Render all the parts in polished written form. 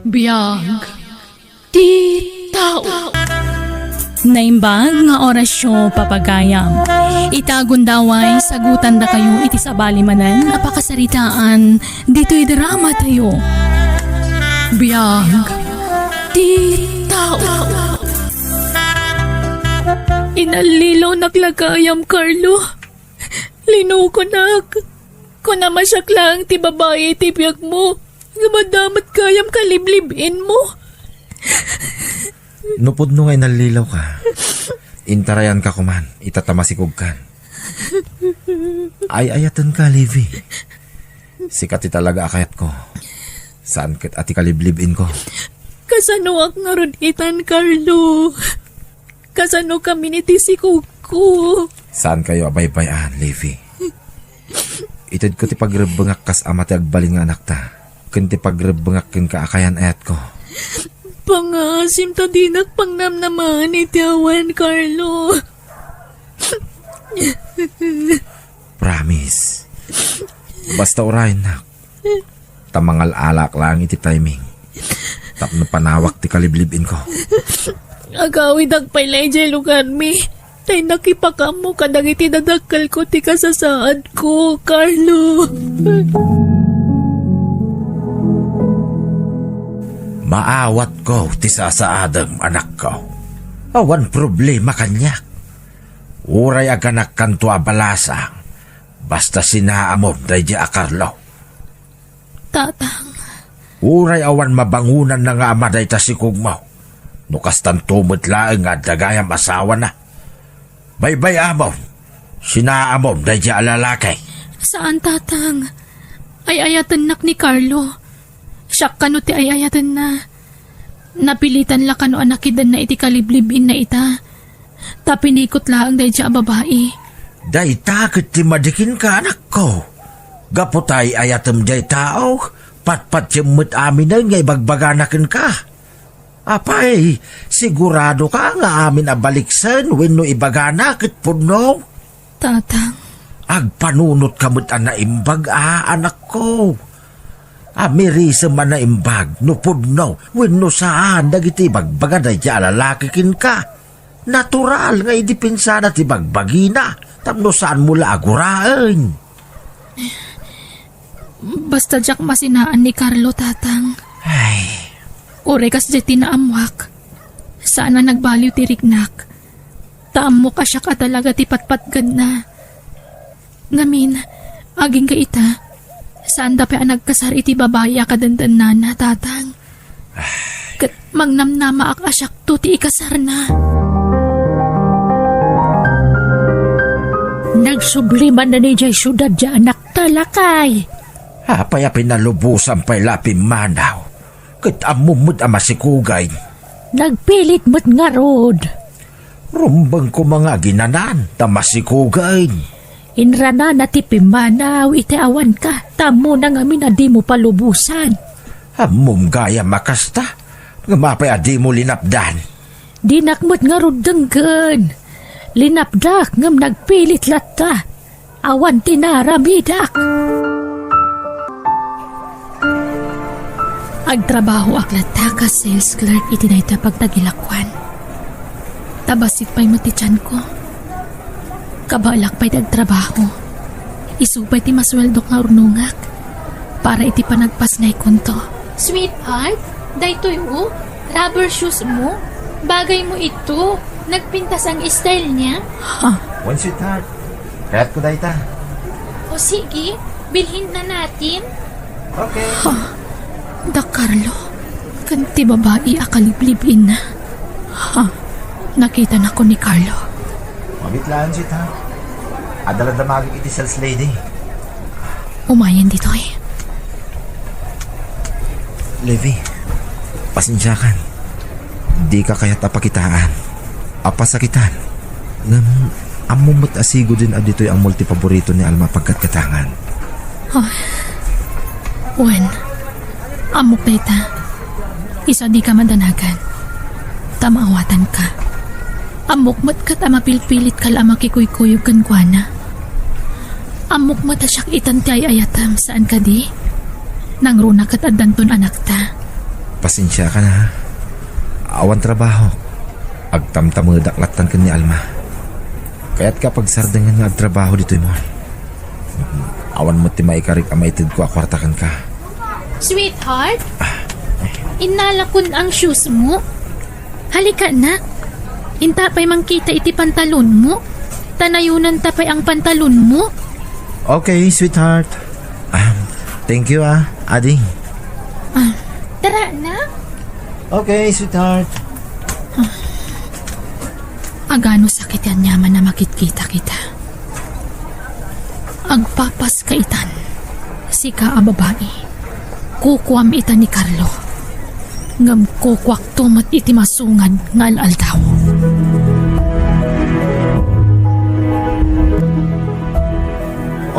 Biyag ti tao. Naimbag nga orasyo papagayam. Itagundaway sagutan da kayo iti sabali manen apakasaritaan dito'y drama tayo. Biyag ti tao. Inalilaw naglagayam, Carlo. Linuko nak. Kung na masyak lang ti babae ti biyag mo, gamadamat kayam kaliblibin mo. Nupod no ngay nalilaw ka. Intarayan ka kuman, itatamasikog kan. Ay-ayatan ka, Livy. Sikat talaga akayat ko. Saan kit ati kaliblibin ko? Kasano ak nga ruditan, Carlo. Kasano kami ni tisikog ko. Saan kayo abay-bayan, Livy? Itod ko ti pagrebengak kas amati agbalin nga anak ta. Kun ti pagrebengak kin kaakayan ayat ko. Pangasim ta dinak pangnamnaman iti awan, Carlo. Promise. Basta urahin nak. Tamangal alak lang iti timing. Tapno panawak ti kaliblibin ko. Agawid agpaylay jay lugar mi. Tay nakipakam mo kadag iti dadakal ko ti kasasaad ko, Carlo. Maawat ko ti sasaadang anak ko. Awan problema kanya. Uray aganak kanto abalasang. Basta sinaamon day di Carlo. Tatang. Uray awan mabangunan na nga amaday tasikog mo. Nukas tantumot laeng nga dagayam asawa na. Baybay amon. Sinaamon day di alalakay. Saan, tatang? Ay-ayatan nak ni Carlo. Siyak kano ti ay-ayatan na. Napilitan la kano anakidan na iti kaliblibin na ita. Tapinikot laang day di babae. Day takot ti madikin ka anak ko. Gaputay ayatem day tao. Patpat simut amin na ngay bagbaganakin ka. Apay, sigurado ka nga amin abaliksan wenno ibaganakit puno. Tatang. Agpanunot kamut na imbag anak ko. Amirisa man na imbag no puno wenno saan dagiti bagbagaday ti alalakikin ka. Natural nga idipinsa na ti bagbagina tapno saan mula aguraan. Basta jak masinaan ni Carlo, tatang. Ay, Ure kas di tinaamwak. Sana nagbaliw ti rignak. Taam mo ka siya ka talaga ti patpatgad na. Ngamin, aging ka ita. Saan dapat nagkasar iti babaya kadandan na, tatang. Kat magnamnama ak asyak to ti ikasar na. Nagsubliman na ni Jay syudad di anak talakay. apay pinalubusan pa'y lapim manaw. Kat amumud amasikugay. Nagpilit mo't nga rod. Rumbang ko mga ginanan, tamasikugay. Inrana na ti pimanaw, iti awan ka. Tamo na nga minadi mo palubusan. Amum gaya makasta, ngamapay adi mo linapdan. Dinakmot nga rod denggan. Linapdak ngam nagpilit latta. Awan tinaramidak. Agtrabaho aklata ka sales clerk iti dayta pagtagilakwan. Tabasit pa'y matichan ko. Kabalak pa'y dagtrabaho. Isupay ti masweldo nga urnungak. Para iti panagpasnay konto. Sweetheart, daytoy o, rubber shoes mo. Bagay mo ito. Nagpintas ang style niya. One sweetheart, kaya't ko dayta. O sige, bilhin na natin. Okay. Da Carlo, kanti babae akaliblibin na. Nakita na ko ni Carlo. Mabitlaan sweetheart. Adaladamagin iti sales lady. Umayan dito eh. Levi, pasensya kan. Di ka kaya't apakitaan. Apasakitan. Ngam, amumot asigo din adito'y ang multi-paborito ni Alma pagkatkatangan. Wen, amok na ita. Isa di ka madanagan. Tamawatan ka. Amok mat ka tamapilpilit ka lama kikuykuyo kan kuana. Amok mat asyak itan ti ayatam saan ka di? Nang runa kat adanton anak ta. Pasensya ka na ha. Awan trabaho. Agtamtamudak latan ka ni Alma. Kaya't kapag sardangan nga agtrabaho dito mo. Awan mo ti maikarik amaitid ko akwartakan ka. Sweetheart? Inalakon ang shoes mo? Halika na. Intapay mangkita iti pantalon mo. Tanayunan tapay ang pantalon mo. Okay, sweetheart. Thank you Adi. Tara na. Okay, sweetheart. Agano sakit yan yaman na makikita kita. Agpapas kaitan. Si ka a babae. Kukuam ita ni Carlo. Ngam kukwak tumat iti masungad nga alaldaw.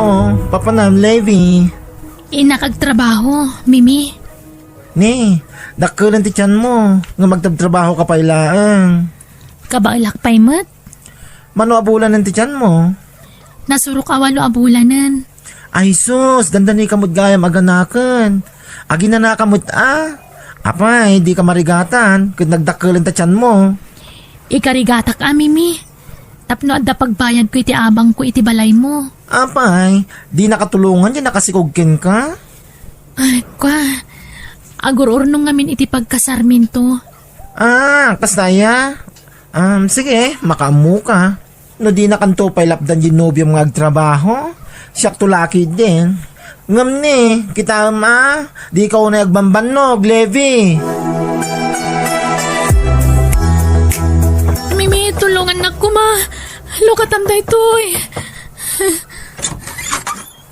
Oh, papanam, Levi. Inakagtrabaho, Mimi. Ni, dakulan ti tiyan mo. Nga magtabtrabaho ka pa ilaan. Kabailak pa'y mat. Mano abulan ng ti tiyan mo? Nasurok awalo abulanan. Ay sus, dandani kamot gaya maganakan. Agi na nakamot Apay, di ka marigatan. Kung nagdakulan ti tiyan mo. Ikarigatak Mimi. Tapno adda pagbayad ko iti abang ko iti balay mo. Apay, di nakatulungan di nakasikugkin ka. Ay, kwa. Agururnong ngamin iti pagkasarminto. Kasaya. Sige, makaamu ka. No di nakanto pa'y lapdan yung nobyo mga agtrabaho. Siyak tulaki din. Ngam ni, kita di ka na agbambanog, Levi. Mimi, tulungan na ko ma. Lukatam da ito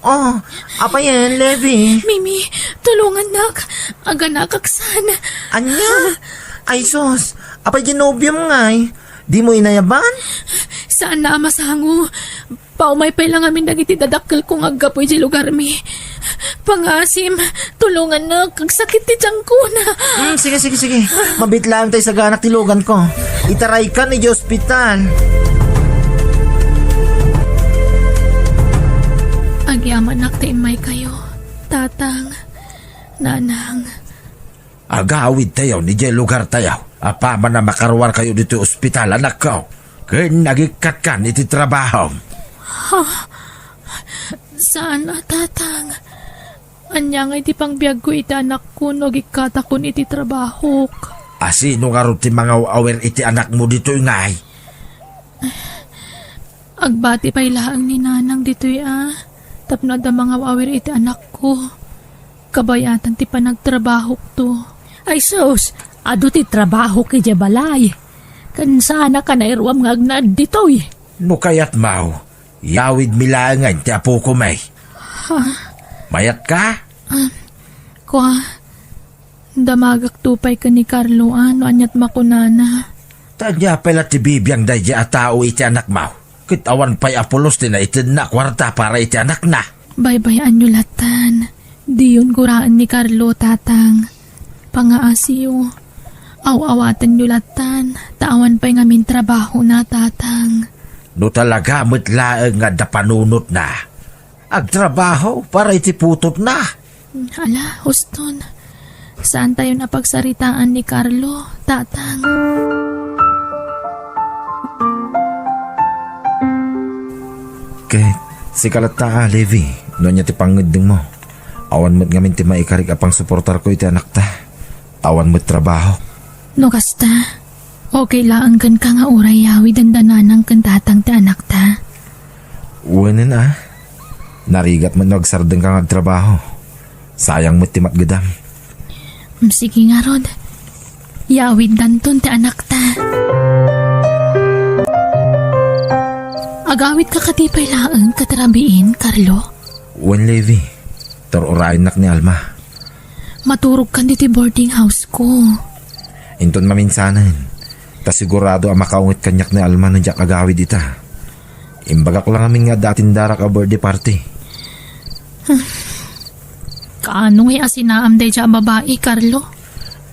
Oh, apa yan, Levi? Mimi, tulungan nak. Aga nakaksan. Anya? Ay sus, apay ginobyom ngay. Di mo inayaban? Saan na masango? Paumay pa lang amin dagiti dadakkel kong aggapoy di lugar mi. Pangasim, tulungan na. Kagsakit ti tiyang ko na. Sige. Mabitlaan tayo sa ganak tilugan ko. Itaray ka ni hospital. Agyaman naktaimay kayo. Tatang, nanang. Agawid tayo ni Jay lugar tayo. Apa man na makarwar kayo dito ospital, anak ko. Kaya nagikat ka iti trabaho. Saan na, tatang? Anya nga iti pangbiag ko iti anak ko no gikatakon iti trabaho. Asino nga rin ti mga awer iti anak mo dito ngay? Agbati pa'y laang ni nanang dito'y Tapno da mga awer iti anak ko. Kabayatan ti panagtrabaho to. Ay sus, ado ti trabaho ki balay. Kan sana ka na irwam nga agnad ditoy. No kayat mau, yawid milangan ti apo ko may. Mayat ka? Kwa, damagak tupay ka ni Carlo no anyat makunana. Tanya pala ti bibiyang dahi a tao iti anak mau. Kitawan pa'y apolos ti na iti na kwarta para iti anak na. Baybayan nyo latan. Di yun guraan ni Carlo, tatang. Pangaasiyo. Awawatan nyo latan. Tawan pa'y ngamin trabaho na, tatang. No talaga matlaang nga da panunot na. Agtrabaho para iti putot na. Ala, Huston. Saan tayo napagsaritaan ni Carlo, tatang? Kahit si kalata Levi, no niya ti pangudong mo. Awan mo't ngamin ti maikarig apang suportar ko iti anak ta. Awan mo't trabaho. No kasta, okay lang kan ka nga uray yawi dandananang kan tatang ti anak ta. Uwanan Narigat mo nagsardeng ka nga trabaho. Sayang mo't ti matgadam. Sige nga Rod, yawid danton ti anak ta. Agawit ka katipay laang katarabiin, Carlo. Uwan Levi, torurain nak ni Alma. Maturog kan diti boarding house ko. Inton maminsanan, ta sigurado ang makaungit kanyak ni Alma na diyak agawid ita. Imbagak lang amin nga dating darak a birthday party. Kaano nga asinaam day dya babae, Carlo?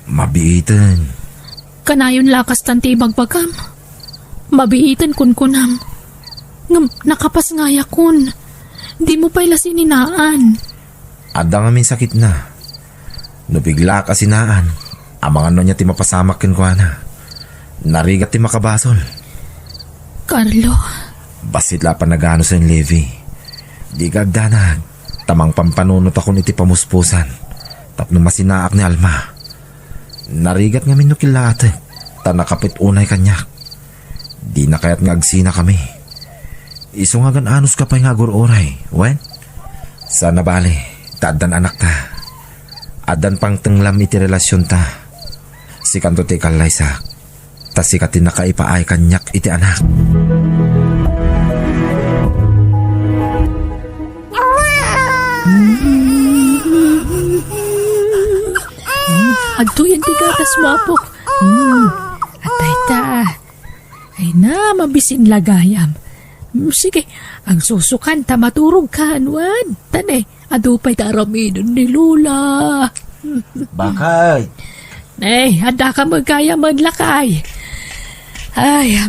Mabiitan. Kanayon lakas tanti bagbagam. Mabiitan kunkunam. Nakapas nga yakun. Di mo pa'y lasininaan. Ada nga min sakit na. No bigla ka sinaan. Amang ano niya ti mapasamak kin ko na. Narigat ti makabasol. Carlo, Basit la pa nagano sa Levi. Di gagdanag. Tamang pampanunot ako niti pamuspusan. Tapno masinaak ni Alma. Narigat nga minukilate. Ta nakapit unay kanyak. Di na kaya't nga agsina kami. Iso nga anos ka pa nga oray. Wen? Sana bali. Tadan anak ta. Adan pang tenglam iti relasyon ta. Si kanto ti kalaysa. Ta si katin nakaipaay kanyak iti anak. Agto yan ti gatas mo, Apo. Atay ta. Ay na, mabisin lagayam. Sige, ang susukan ta maturog ka, Anwan. Tanay, adupay ta aramidon ni Lula. Bakay? Ay, handa ka magkaya manlakay. Ay,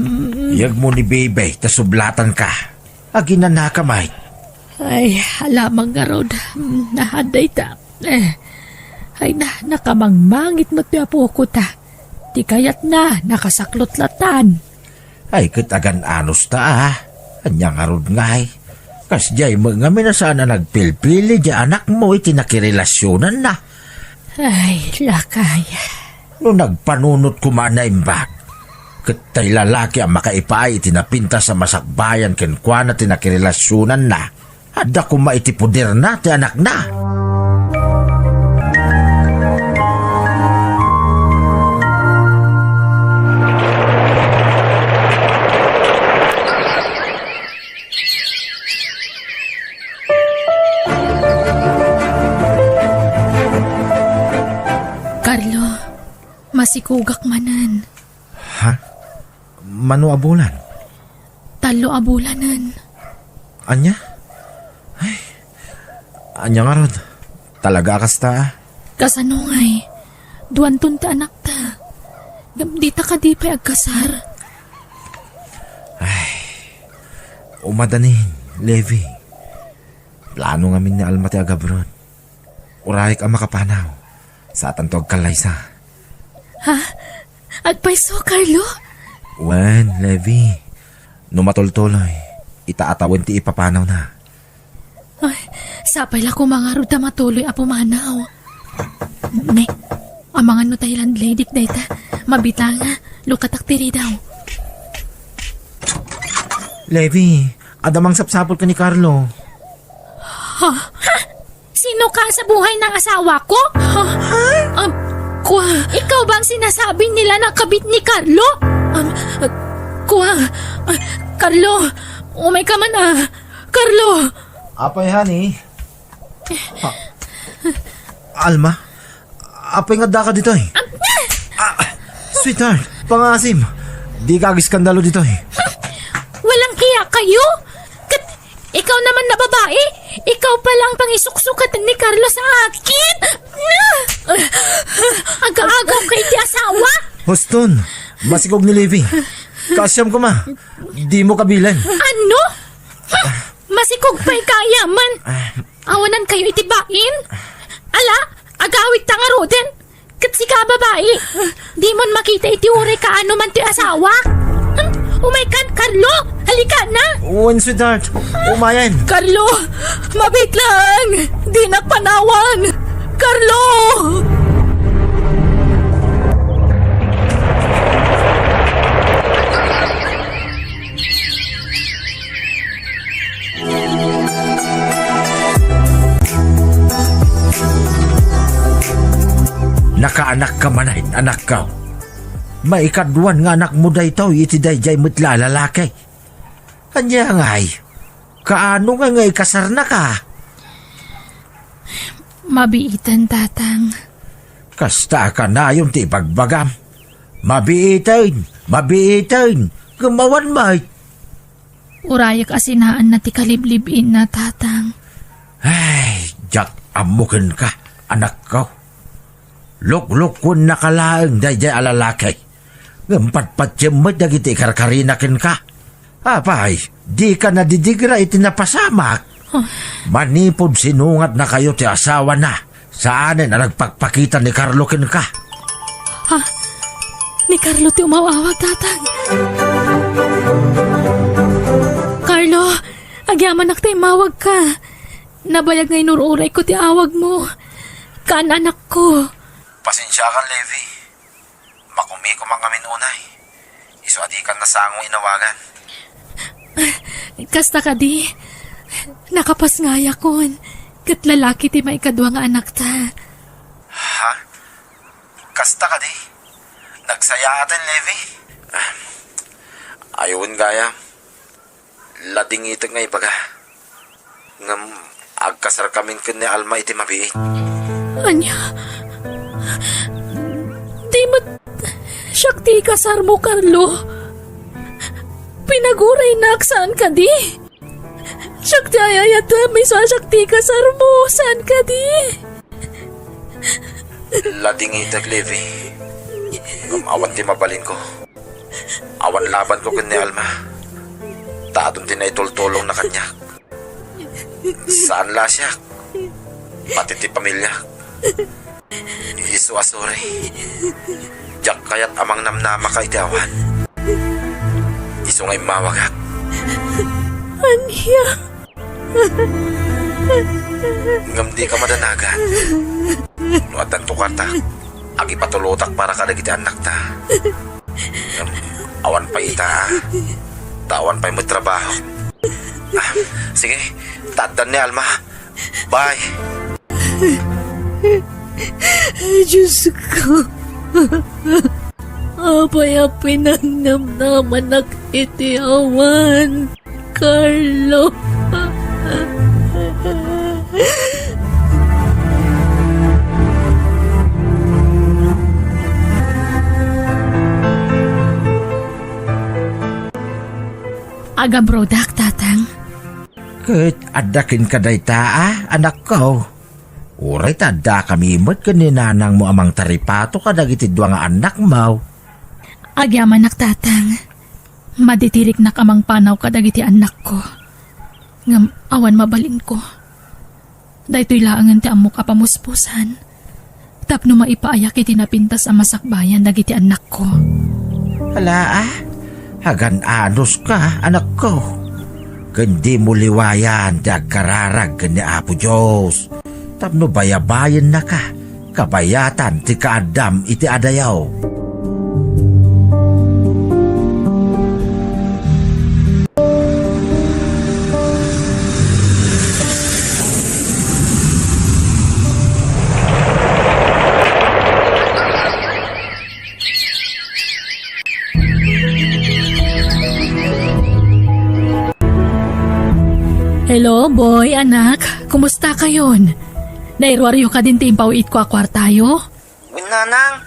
Iyag mo ni Bebe, ta sublatan ka. Aginan na kamay. ay, alamang nga rod. Nahaday ta. Ay na, nakamangmangit mo't po ko ta. Di kayat na, nakasaklot-latan. Ay kitagan anos ta Anyang arod nga ay. Kas jay mga minasana nagpilpili di anak mo iti nakirelasyonan na. Ay, lakay. No nagpanunot kumana imbag. Katay lalaki ang makaipaay iti napinta sa masakbayan kenkwa na tinakirelasyonan na. Ada kuma iti puder na ti anak na. Carlo, masikugak manan. Ha? Mano abulan? Talo abulanan. Anya? Ay. Anya nga rod. Talaga kasta. Kasanungay, duwantun ta anak ta. Di ta ka di pa agkasar. Umadanin, Levi. Plano nga min ni Alma ti agabron. Urayik ang makapanaw. Sa atantog kalaysa. Agpaiso, Carlo? Wen, Levi. Numatultuloy. Itaatawin ti ipapanaw na. Ay, sapay la ko mga ruda matuloy apumanaw. Ne, amangan no tayo landlady dayta. Mabita nga, lukatak tiri daw. Levi, adamang sapsapol ka ni Carlo. Sino ka sa buhay ng asawa ko? Ikaw bang sinasabi nila na kabit ni Carlo? Carlo, umay ka man Carlo! Apay, honey. Alma, apay nga da ka dito eh. Sweetheart, pangasim. Di ka agiskandalo dito eh. Walang hiya kayo? Ikaw naman na babae, ikaw palang pangisuksukat ni Carlo sa akin. Aga-agaw kay ti asawa. Hoston, masikog ni Levi. Kasyam ko ma. Di mo kabilan. Ano? Masikog pa'y kayaman. Awanan kayo itibain. Ala, agawit ta nga roden. Kat si ka babae. Di mon makita iti ure ka ano man ti asawa. Umay kan, Carlo! Halika na! Uwan, sweetheart. Umayan. Carlo, mabit lang. Di nakpanawan. Carlo! Nakaanak ka manahin, anak ka. Maikadwan nga anak mo da ito, iti dayjay mo't lalaki. Kanya ngay, kaano nga ngay kasar na ka? Mabiitan, tatang. Kasta ka na yung ti pagbagam. Mabiitin, gumawan may. Urayak asinaan na ti kaliblibin na, tatang. Ay, Jack, amukin ka, anak ko. Luk-luk kun nakalaang dayjay alalaki. Ngampat-pat siyamot dagiti karkarinakin ka. Apay, di ka nadidigra iti napasamak. Manipod sinungat na kayo ti asawa na. Saanin na nagpagpakita ni Carlo kin ka. Ha? Ni Carlo ti umawawag, tatang. Carlo, agyaman nak tayo mawag ka. Nabayag ngay nururay ko ti awag mo. Kaan anak ko. Pasensya ka, Levi. Makumi ko man kami unay. Iso adikan na sa akong inawagan. Kasta ka di. Nakapas ngaya kon. Kat lalaki ti maikadwa nga anak ta. Ha? Kasta ka di? Nagsaya atin, Levi. Ayun gaya. Lading itag nga ibaga. Ngam agkasar kaming kin ni Alma iti mabiit. Anya? Di mo... Syakti kasar mo, Carlo. Pinaguray na saan ka di? Syakti ayayat may syakti kasar mo. Saan ka di? Lading itag, Levi. Ngam awan ti mabalin ko. Awan laban ko kin ni Alma. Taadon din na itultulong na kanya. Saan la siya? Pati ti pamilya. Isu asuri. Diyak kayat amang namnama ka iti awan. Isu ngay mawagak. Anya? Ngam di ka madanagan. Nuatan tukar ta. Agi patulutak para kadagiti anak ta. Ngam awan pa ita. Tawan pa'y magtrabaho. Sige, tadan ni Alma. Bye. Diyos ko. Apay-apay ng namnaman na iti awan, Carlo. Aga brodak, tatang. Ket adakin ka dayta anak ko. Uray tada kami mo't kaninanang mo amang taripato ka dagiti dua nga anak mo. Agyaman nak, tatang. Maditirik na kamang panaw ka dagiti anak ko. Ngam awan mabalin ko. Daytoy laangan ti amok apamuspusan. Tapno maipaayak iti napintas ang masakbayan dagiti anak ko. Hala hagan anos ka anak ko. Kundi mo liwayan dagkararag ni Apo Diyos. Tapno bayabayan na ka. Kabayatan ti kaadam iti adayaw. Hello, boy, anak. Kumusta kayon? Nairwaryo ka din ti impawit ko akwartayo? Nanang,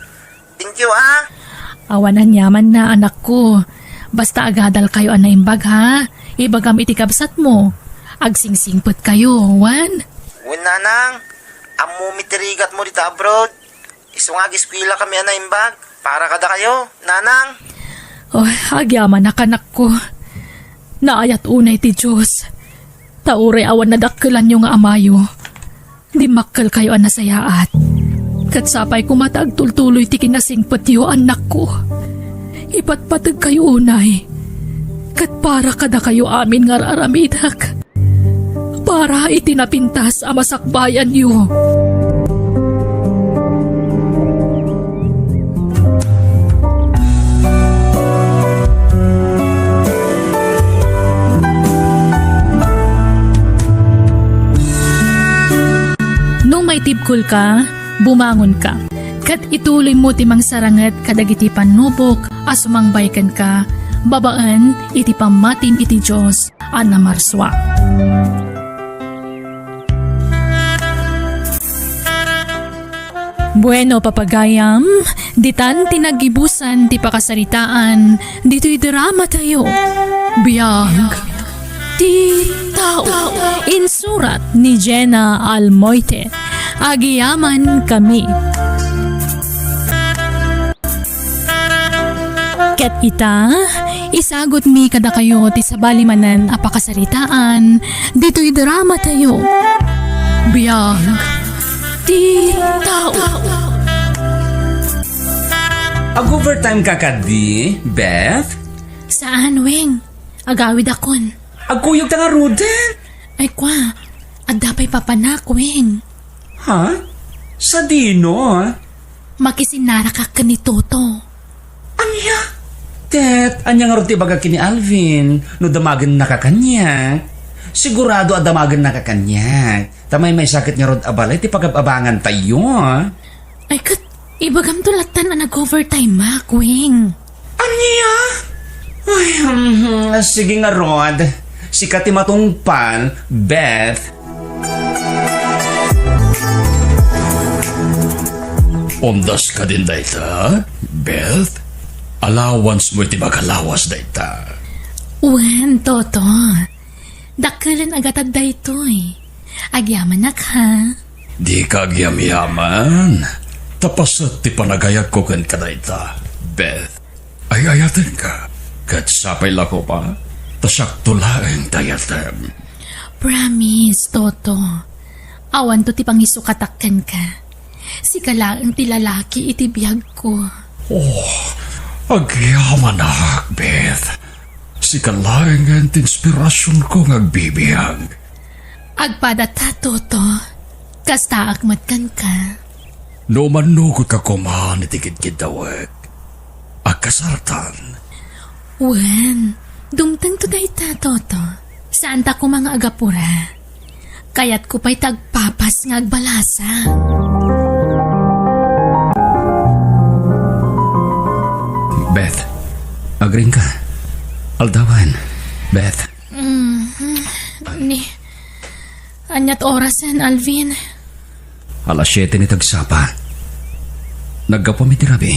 thank you Awanan yaman na, anak ko. Basta agadal kayo anaimbag, ha? Ibagam iti kabsat mo. Agsingsingpot kayo, wan? Nanang, amo mitirigat mo dito abroad. Isungag eskwela kami anaimbag. Para kada kayo, nanang. Oh, agyaman na kanak ko. Naayat unay ti Diyos. Tauray awan nadakkelan yung nga amayo. Di makkal kayo anasayaat. Katsapay kumatag tultuloy ti kinasingpot yo anak ko. Ipatpatag kayo unay. Kat para kada kayo amin nga aramidak. Para itinapintas ang masakbayan yo. May tibkul ka, bumangon ka. Kat ituloy mo timang sarangat kadagiti panubok, asumangbaykan ka, babaan iti pamatim iti Diyos, anamarswa. Bueno, papagayam, ditan tinagibusan ti pakasaritaan, dito'y drama tayo. Biyag ti tao. Insurat ni Jenna Almoite. Agiyaman kami. Ket ita, isagot mi kada kayo ti sabalimanan apakasaritaan, dito'y drama tayo. Biyag ti tao. Ag-overtime ka kadi, Beth? Saan, Weng? Agawid akon. Agkuyog ta nga, Ruden? Ay kwa, adapay papanak, Weng. Ha? Sa dino, ha? Makisinara ka ka ni Toto. Anya? Tet, anya nga rin baga kini Alvin, no damagan na ka kanya. Sigurado adamagan na ka kanya. Tamay may sakit nga rod abalay, ti pagababangan tayo, ha? Ay kat, ibagam tulatan na nag-overtime, Mac, Weng. Anya? Ay, sige nga, Rod. Sikat ti matungpal, Beth. Ondas ka din dayta, Beth? Allowance mo iti magalawas dayta. Wen, Toto. Dakalan agatad da ito eh. Agyaman nak ha? Di ka yaman. Tapasat ti panagayag ko kan ka dayta, Beth. Ay ayatin ka. Kat sapay lako pa. Tasak tulaeng dayatem. Promise, Toto. Awan to ti pangisukatakan ka. Si kalaang ti lalaki iti biyag ko. Agyaman na, Beth. Si kalaeng ang inspirasyon ko agbibiyag. Agpadata, Toto. Kasta akmatkan ka. No manukot ka kumahan itikid kidawag. Agkasartan. Wen, dumtang to dayta, Toto. Saan ta ko mga agapura? Kayat ko pa'y tagpapas nga agbalasa. Beth, agring ka. Aldawan, Beth. Anyat orasan, Alvin. Alas 7 ni tagsapa. Nagkapamiti rabi.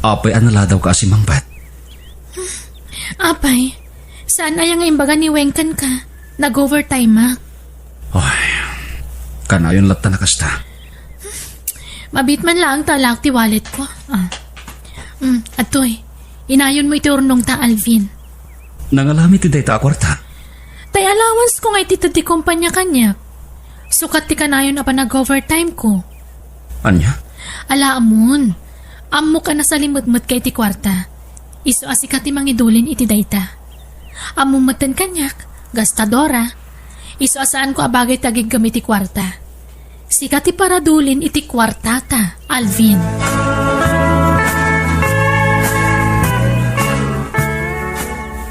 Apay anala daw ka si Mang Bat. Apay, saan ay ang imbaga ni Wengkan ka? Nag-overtime, Mac. Ay, kanayon latta na kasta. Mabit man lang talak ti wallet ko. Atoy, inayon mo iturunong ta, Alvin. Nangalami ti dayta akwarta. Tay allowance ko nga itito ti kumpanya kanya. Sukat ti kanayon na pa nag-overtime ko. Anya? Alaamon, ammo ka na sa limutmut kay ti kwarta. Iso asikat ti mangidulin iti dayta. Amumatan kanyak, gastadora. Iso asaan ko abagay tagig gamit ti kwarta. Sikat ti paradulin iti kwarta ta, Alvin.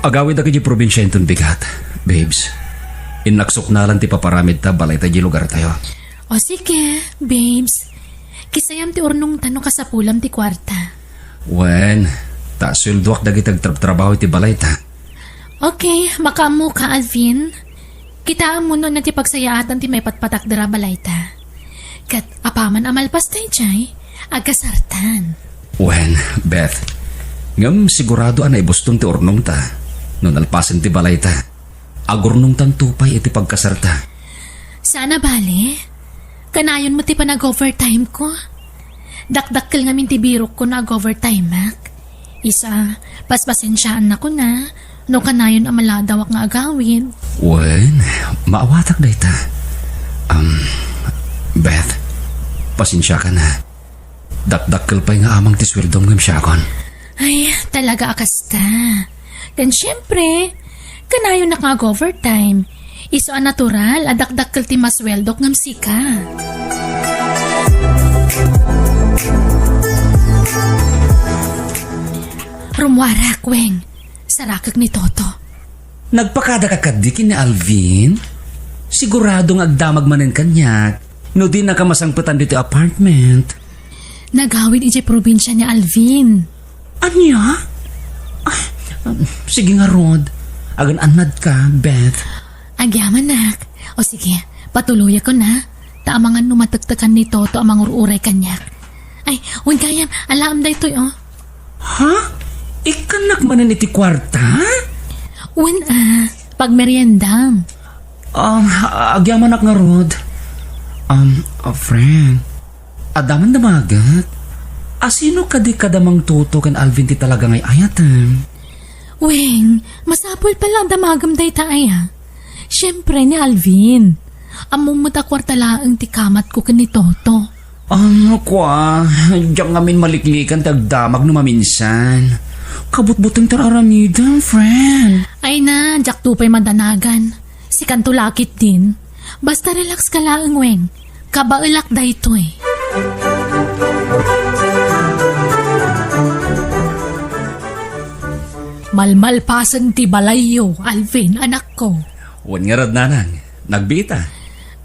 Agawid ako di probinsya itong bigat, babes. Inaksok na lang ti paparamid ta balay ta di lugar tayo. O sige, babes. Kisayam ti urnong tanong ka sa pulam ti kwarta. Wen, ta sulduak dagitag trabaho ti balay ta. Okay, makamu ka, Alvin. Kitaan mo nun na ti pagsayaatan ti may patpatak dara balay ta. Kat apaman amalpas tayo jay, agkasartan. Wen, Beth, ngam sigurado anay bustong ti urnong ta. Nung alpasin ti balay ta. Agurnong tan tupay iti pagkasarta. Sana bale? Kanayon mo ti pa nag-overtime ko? Dakdakkel nga min ti birok ko na nag-overtime, Mac. Isa, paspasensyaan na ko na, no kanayon ang maladawak nga agawin. Wen, maawatak day ta. Beth, pasensya ka na. Dakdakkel pa'y nga amang ti swirdong ngam siyakon. Ay, talaga akasta. Kan syempre, kanayon na nag-overtime. Iso ang natural, adakdakkel ti masweldok ngam sika. Rumwara, Kweng. Sarakag ni Toto. Nagpakada ka kadikin ni Alvin? Siguradong agdamag manen kanyak. No di na ka masangputan dito apartment. Nagawid iti probinsya ni Alvin. Anya? Sige nga, Rod. Agan-anad ka, Beth. Agyaman, nak. O sige, patuloy ko na. Taamangan numatagtakan ni Toto ang mangururay kanyak. Ay, huwag kayam. Alam da ito'y, oh. Ha? Ikanak manan iti kwarta? Uwan pag meriendam. Agyaman ak nga, Rod. Friend. Adaman damagat. Asino kadi kadamang Toto kan Alvin ti talaga ngay ayatem? Weng, masapol pala damagam day taaya. Siyempre ni Alvin. Among matakwartalaang ti kamat ko kan ni Toto. Kwa, diyan ngamin maliklikan tagdamag no maminsan. Kabut-butang tararamidang, friend. Ay na, jak tupay madanagan. Si Kantulakit din. Basta relax ka lang, Weng. Kabailak da ito eh. Malmalpasan ti balayo, Alvin, anak ko. Wan nga rad nanang, nagbita.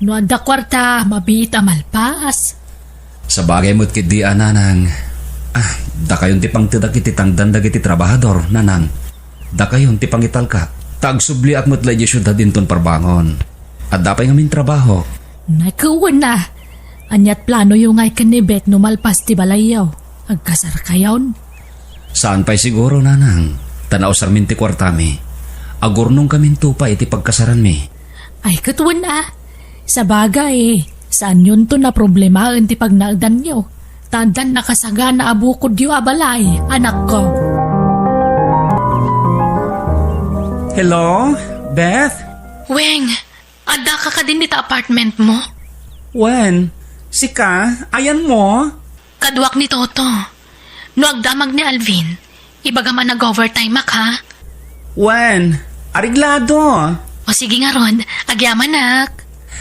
No ada kwarta, mabita malpas. Sa bagay mo't kidi nanang. Da kayon ti pang tidak iti tangdan dagiti trabahador, nanang. Da kayon ti pangital ka. Tagsubli at mo't ladya syudad dinton parbangon. At dapay ngamin trabaho. Nakuwan na. Anyat plano yung ay kanibet no malpas ti balayaw. Agkasar kayon. Saan pa'y siguro, nanang? Tanaw sarmin ti kwartami. Agurnong kamin tupa iti pagkasaran mi. Ay katuwan na. Sa bagay, saan yun to na problemahan ti pagnaldan nyo? Tandan nakasaga na abukod yu abalay, anak ko. Hello, Beth? Weng, ada ka din dito apartment mo? Wen? Sika? Ayan mo? Kadwak ni Toto. No agdamag ni Alvin, ibaga man nag-overtime mak ha? Wen? Ariglado. O sige nga Rod, agyaman nak.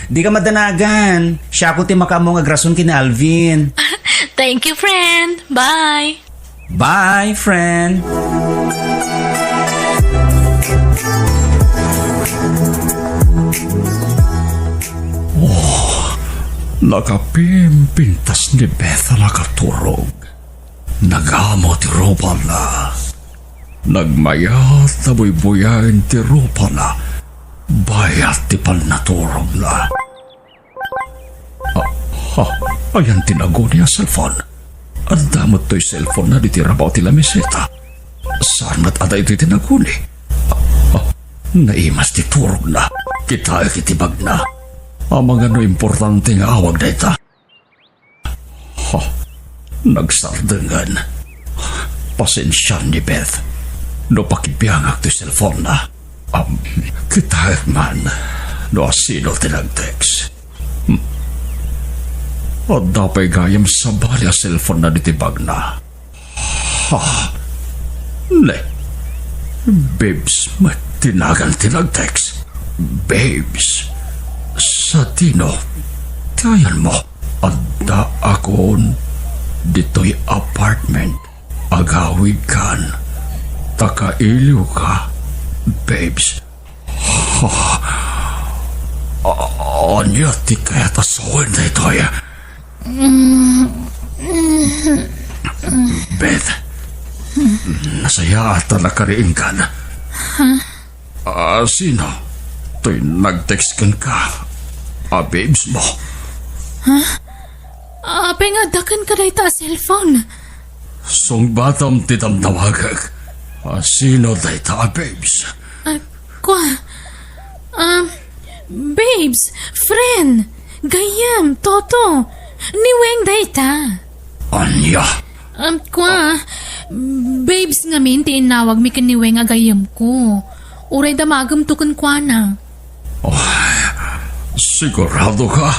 Di ka madanagan. Siya ko ti makamong agrason kina Alvin. Thank you friend, bye. Bye, friend. Nakapimpintas ni Beth na nakaturog. Nagamo ti ropa na. Nagmayat na buybuyain ti ropa na. Bayat ti palnaturog na. Ayan tinago niya cellphone. Ang damot to'y cellphone na ditirabaw ti lamiseta. Saan mat ada ito'y tinago ni? Naimas ti turog na. Kita kitibag na. Ang mga no importante nga awag na ita. Nagsardengan. Pasensyan ni Beth. No pakibiyangak ti cellphone na. Kita man. No asino tinag-text. At dapay gayam sa balya cellphone na ditibag na. Ne. Babes, matinagan tinag-text. Babes. Sa tino, tayan mo. Adda akon dito'y apartment. Agawid kan. Takailiw ka. Babes. Anya ti kaya tasoin na ito'y. Beth. Nasaya ata nakariin ka na. Sino? To'y nag-text kan ka. Babes mo. Apay nga dakan ka na ita cellphone. Song batam titamtawagag. Sino da ita, babes? Babes, friend, gayam, Toto, ni Weng da ita. Anya? Babes nga min, tinawag mi kan ni Weng agayam ko. Uray damagam tukan kwa na. Sigurado ka?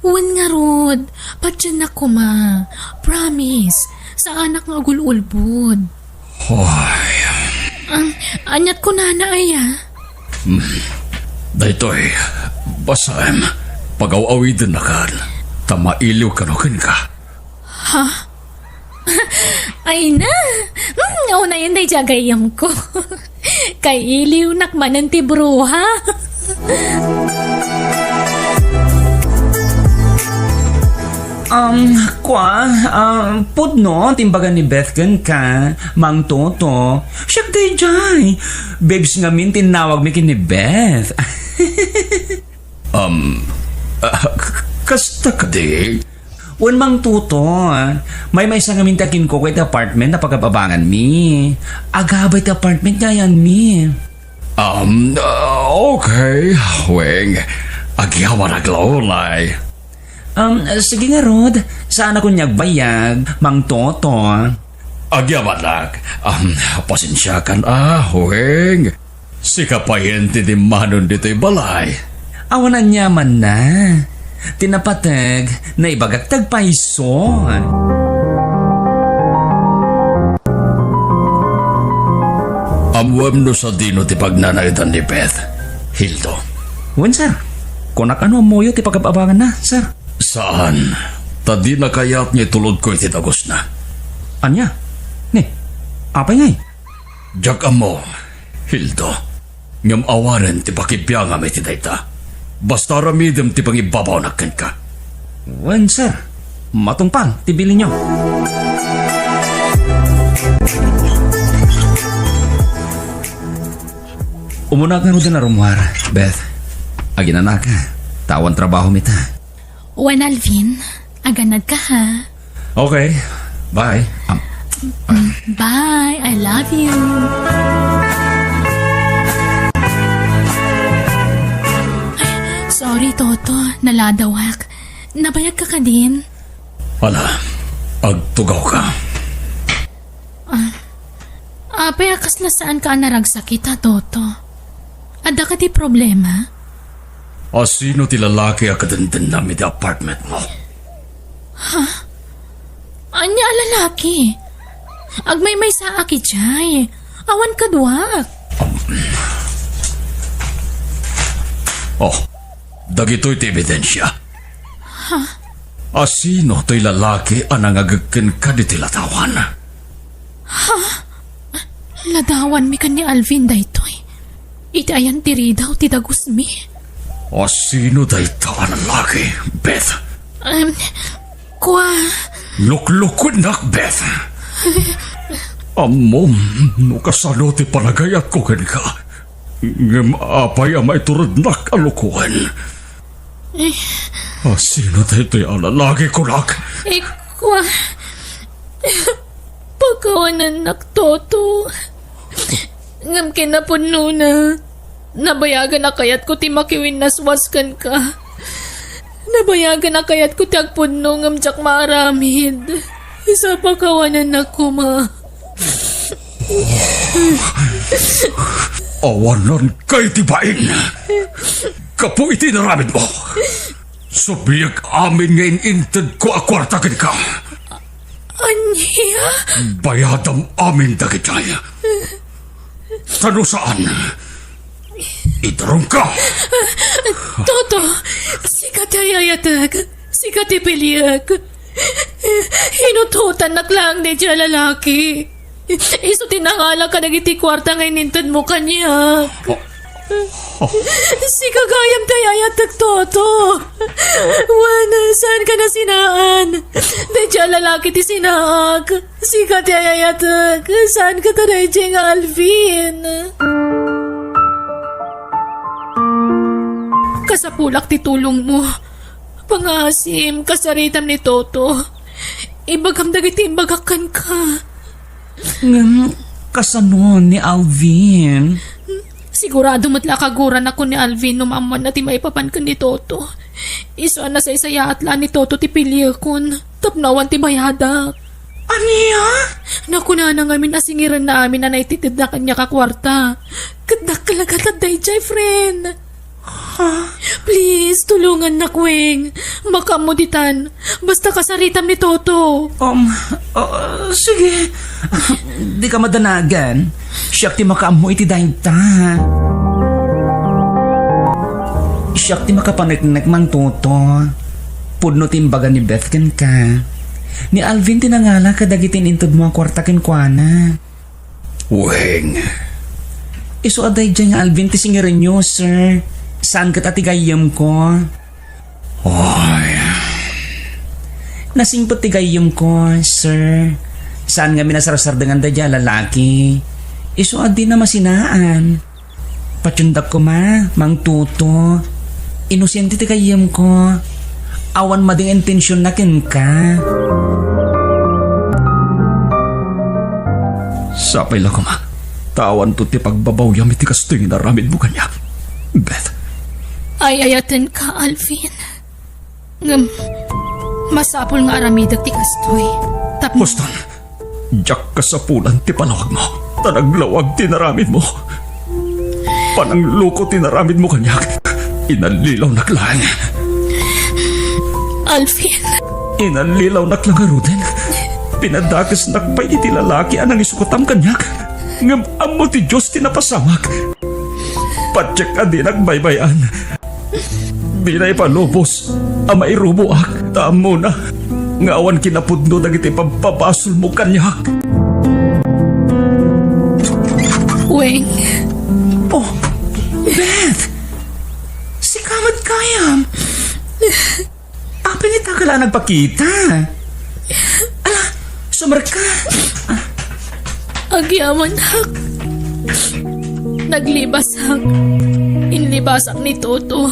Uwan nga, Rod. Padyan ako, ma. Promise. Sa anak nga agululbod. Anyat ko na ay, Daytoy, basam. Pag-awawidin na kan. Tamailiw kanukin ka. Ay na. Una yun day jagayam ko. Kay iliw nakmanan ti bruha. Pudno, timbagan ni Beth ka, Mang Toto. Siyak day jay. Babes nga min, tinawag mi kin ni Beth. Kasta ka di? Wan Mang Toto, may sa nga min takin ko kay apartment na pagkababangan mi. Agabay ti apartment nga yan mi. Okay, Weng. Agyawan aglawlay. Sige nga, Rod. Saan ako niyagbayag, Mang Toto? Agyawanak. Pasensya kan Weng. Si kapayente di manon dito'y balay. Awanan niya man na. Tinapatag na ibagak tagpaiso. Amwam no sa dino ti pagnanaitan ni Beth. Hildo. Wen, sir. Kung nakano moyo ti pagkababangan na, sir. Saan? Tadi na kayat niya tulod ko iti dagos na. Anya? Ni, apay ngay? Jak amo, Hildo. Ngam awanen ti pakibiyanga may ti dayta. Basta ramidem ti pangibabaw nakken ka. Wen, sir. Matungpal, tibili nyo. Umunag nga rin na rumwar, Beth. Aginanak ka. Tawan trabaho mita. Wan Alvin, aganad ka ha. Okay. Bye. Bye, I love you. Ay, sorry Toto, naladawak. Nabayag ka ka din. Ala, agtugaw ka. Payakas na saan ka naragsakit ha, Toto? Ada ka di problema? Asino ti lalaki akadenden namin ti apartment mo? Anya lalaki? Agmay-may sa aki jay. Awan ka duwak. Oh, dagito'y ti ebidensya. Asino to'y lalaki anang agagken ka di ti latawan? Ladawan mi kan ni Alvin daytoy. Iti ayan tiri daw ti dagos mi. Asino dayta ang lalaki, Beth? Kwa... Luklukod nak, Beth. Amom, no kasano ti panagayat ko ken ka. Ngem apay amay turod nak alukuhan. Asino dayto'y ang lalaki ko nak? Kwa... Pagkawanan nak Toto. Ngam kinapuno na. Nabayagan na kayat ko ti makiwin naswaskan ka. Nabayagan na kayat ko ti agpuno ngam jak maaramid. Isa pa kawanan na ko ma. Awanan kay tibain. Kapo iti naramid mo. Subiyag amin ngayon inted ko akwartakin ka. Anya? Bayadam amin dagitay. Tano saan? Itarong ka! Toto, sikat ayayatag, sikat ipiliag. Hinututan naklang ni dya lalaki. Iso tinangala ka nagiti kwarta ngayon nintad mo kanya. Si kagayam tayayatag, Toto. Wana, saan ka na sinaan? Dadya lalaki ti sinaag. Si katayayatag, saan ka taray nga Alvin? Kasapulak ti tulong mo. Pangasim, kasaritam ni Toto. Ibagam dagiti imbagakan ka. Ngam, kasano ni Alvin? Sigurado matla kaguran ako ni Alvin numaman na ti maipapan ka ni Toto. Iso na sa isaya atla ni Toto ti piliyakon. Tapnawan ti bayadak. Aniya? Naku na ngamin asingiran na amin na naititid na kanya kakwarta. Kadak kalagat at dayjay, friend. Please, tulungan na kweng. Makamuditan. Basta kasaritam ni Toto. Sige. Di ka madanagan. Siyak ti makaamu iti dayta. Siyak ti makapanagnak mang Toto. Pudno timbagan ni Beth ken ka. Ni Alvin tinangala kadagitin intod mo ang kwarta ken kuana. Weng. Iso aday dyan nga Alvin ti singirin nyo, sir. Saan ka tatigayam ko? Ay. Nasingpot tigayam ko, sir. Saan nga minasarasar dengan dadya lalaki? Iso adi na masinaan. Patyundak ko ma, mang Tuto. Inosente tigayam ko. Awan mading intensyon na kin ka. Sapay lang ko ma. Tawan to ti pagbabaw yam iti kasting naramid mo kanya. Beth. Ay ayaten ka, Alvin. Masapol nga aramidag ti kastoy. Boston. Diyak kasapulan ti panawag mo. Tanaglawag ti naramid mo. Panangluko ti naramid mo kanya. Inalilaw naklang. Alvin, Inalilaw naklang din. Pinadakas nakbay iti lalaki anang isukutam kanyak. Ngam amo ti Diyos tinapasamak. Patsyak adi nagbaybayan. Binay palubos. Amay rubuak. Tamo na. Ngawan kinapudno dagiti pagpapasol mo kanyak. Weng, Oh, Beth! Si Kamad Kayam! Apin ita ka lang nagpakita? Ala, sumar ka! agyaman hak. Naglibasak. Inlibasak ni Toto.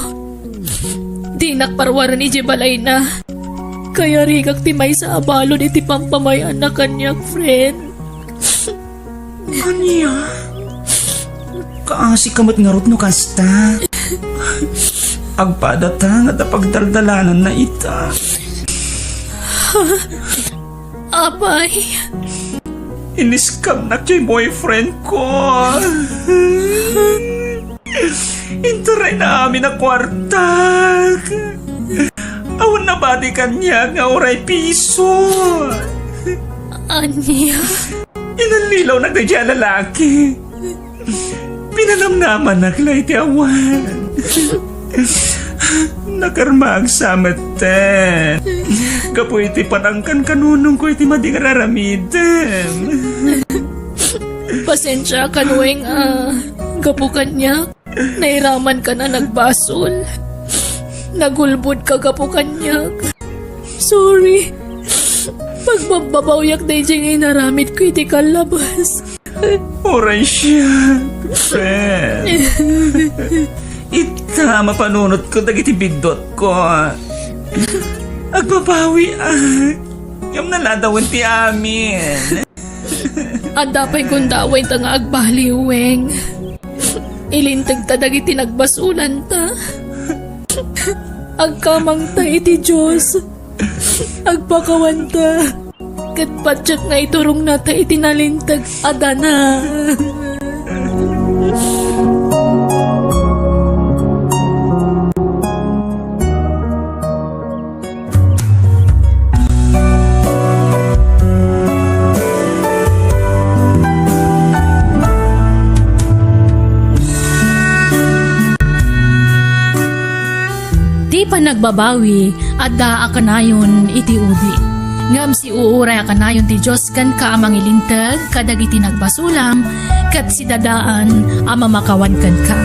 Di nakparwaran ni Jebalay na. Kaya rigak timay sa abalon iti pampamayan na kanyak, friend. Anya? Kaasi kamot nga rot no kasta. Agpadata nga pagdaldalanan na ita. Apay, Iniskam na kay boyfriend ko. Interay na amin na kwarta. Awan na ba di kanya nga oray piso? anya. Inalilaw na kaya lalaki. Pinanamnaman na kilay ti awan. Nakarma ang samat ten. Kapo iti panangkan kanunong ko iti mading raramiden. Pasensya ka, Weng, gapukan niya. Nairaman ka na nagbasol. Nagulbud ka gapukan niya. Sorry. Pagbababawiyak na diyang inaramit ko iti kalabas. Oray siya, friend. Ita mapanunot ko dagiti bigdot ko. Agbabawi yung naladawin ti amin. At dapay gundaway ta nga agbali, Weng. Ilintag ta dagiti nagbasulan ta. Agkamang ta iti Diyos. Agpakawan ta. Kat patsak nga iturong na ta iti nalintag adana. Di pa nagbabawi at daa kanayon iti udi. Ngam si uuray kanayon ti Diyos kan kaamang ilintag kadag iti nagbasulam kat si dadaan ama makawan kan ka.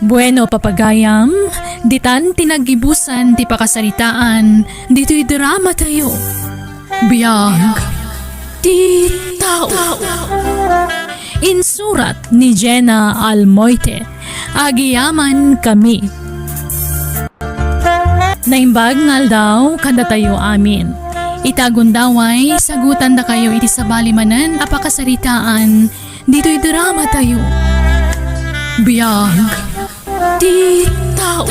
Bueno papagayam, ditan tinagibusan ti pakasaritaan, dito'y drama tayo. Biyag, ti tao. Insurat ni Jenna Almoite, agiyaman kami. Naimbag ngal daw kada tayo amin. Itagundaway, sagutan da kayo iti sabalimanan apakasaritaan, dito'y drama tayo. Biyag, ti tao.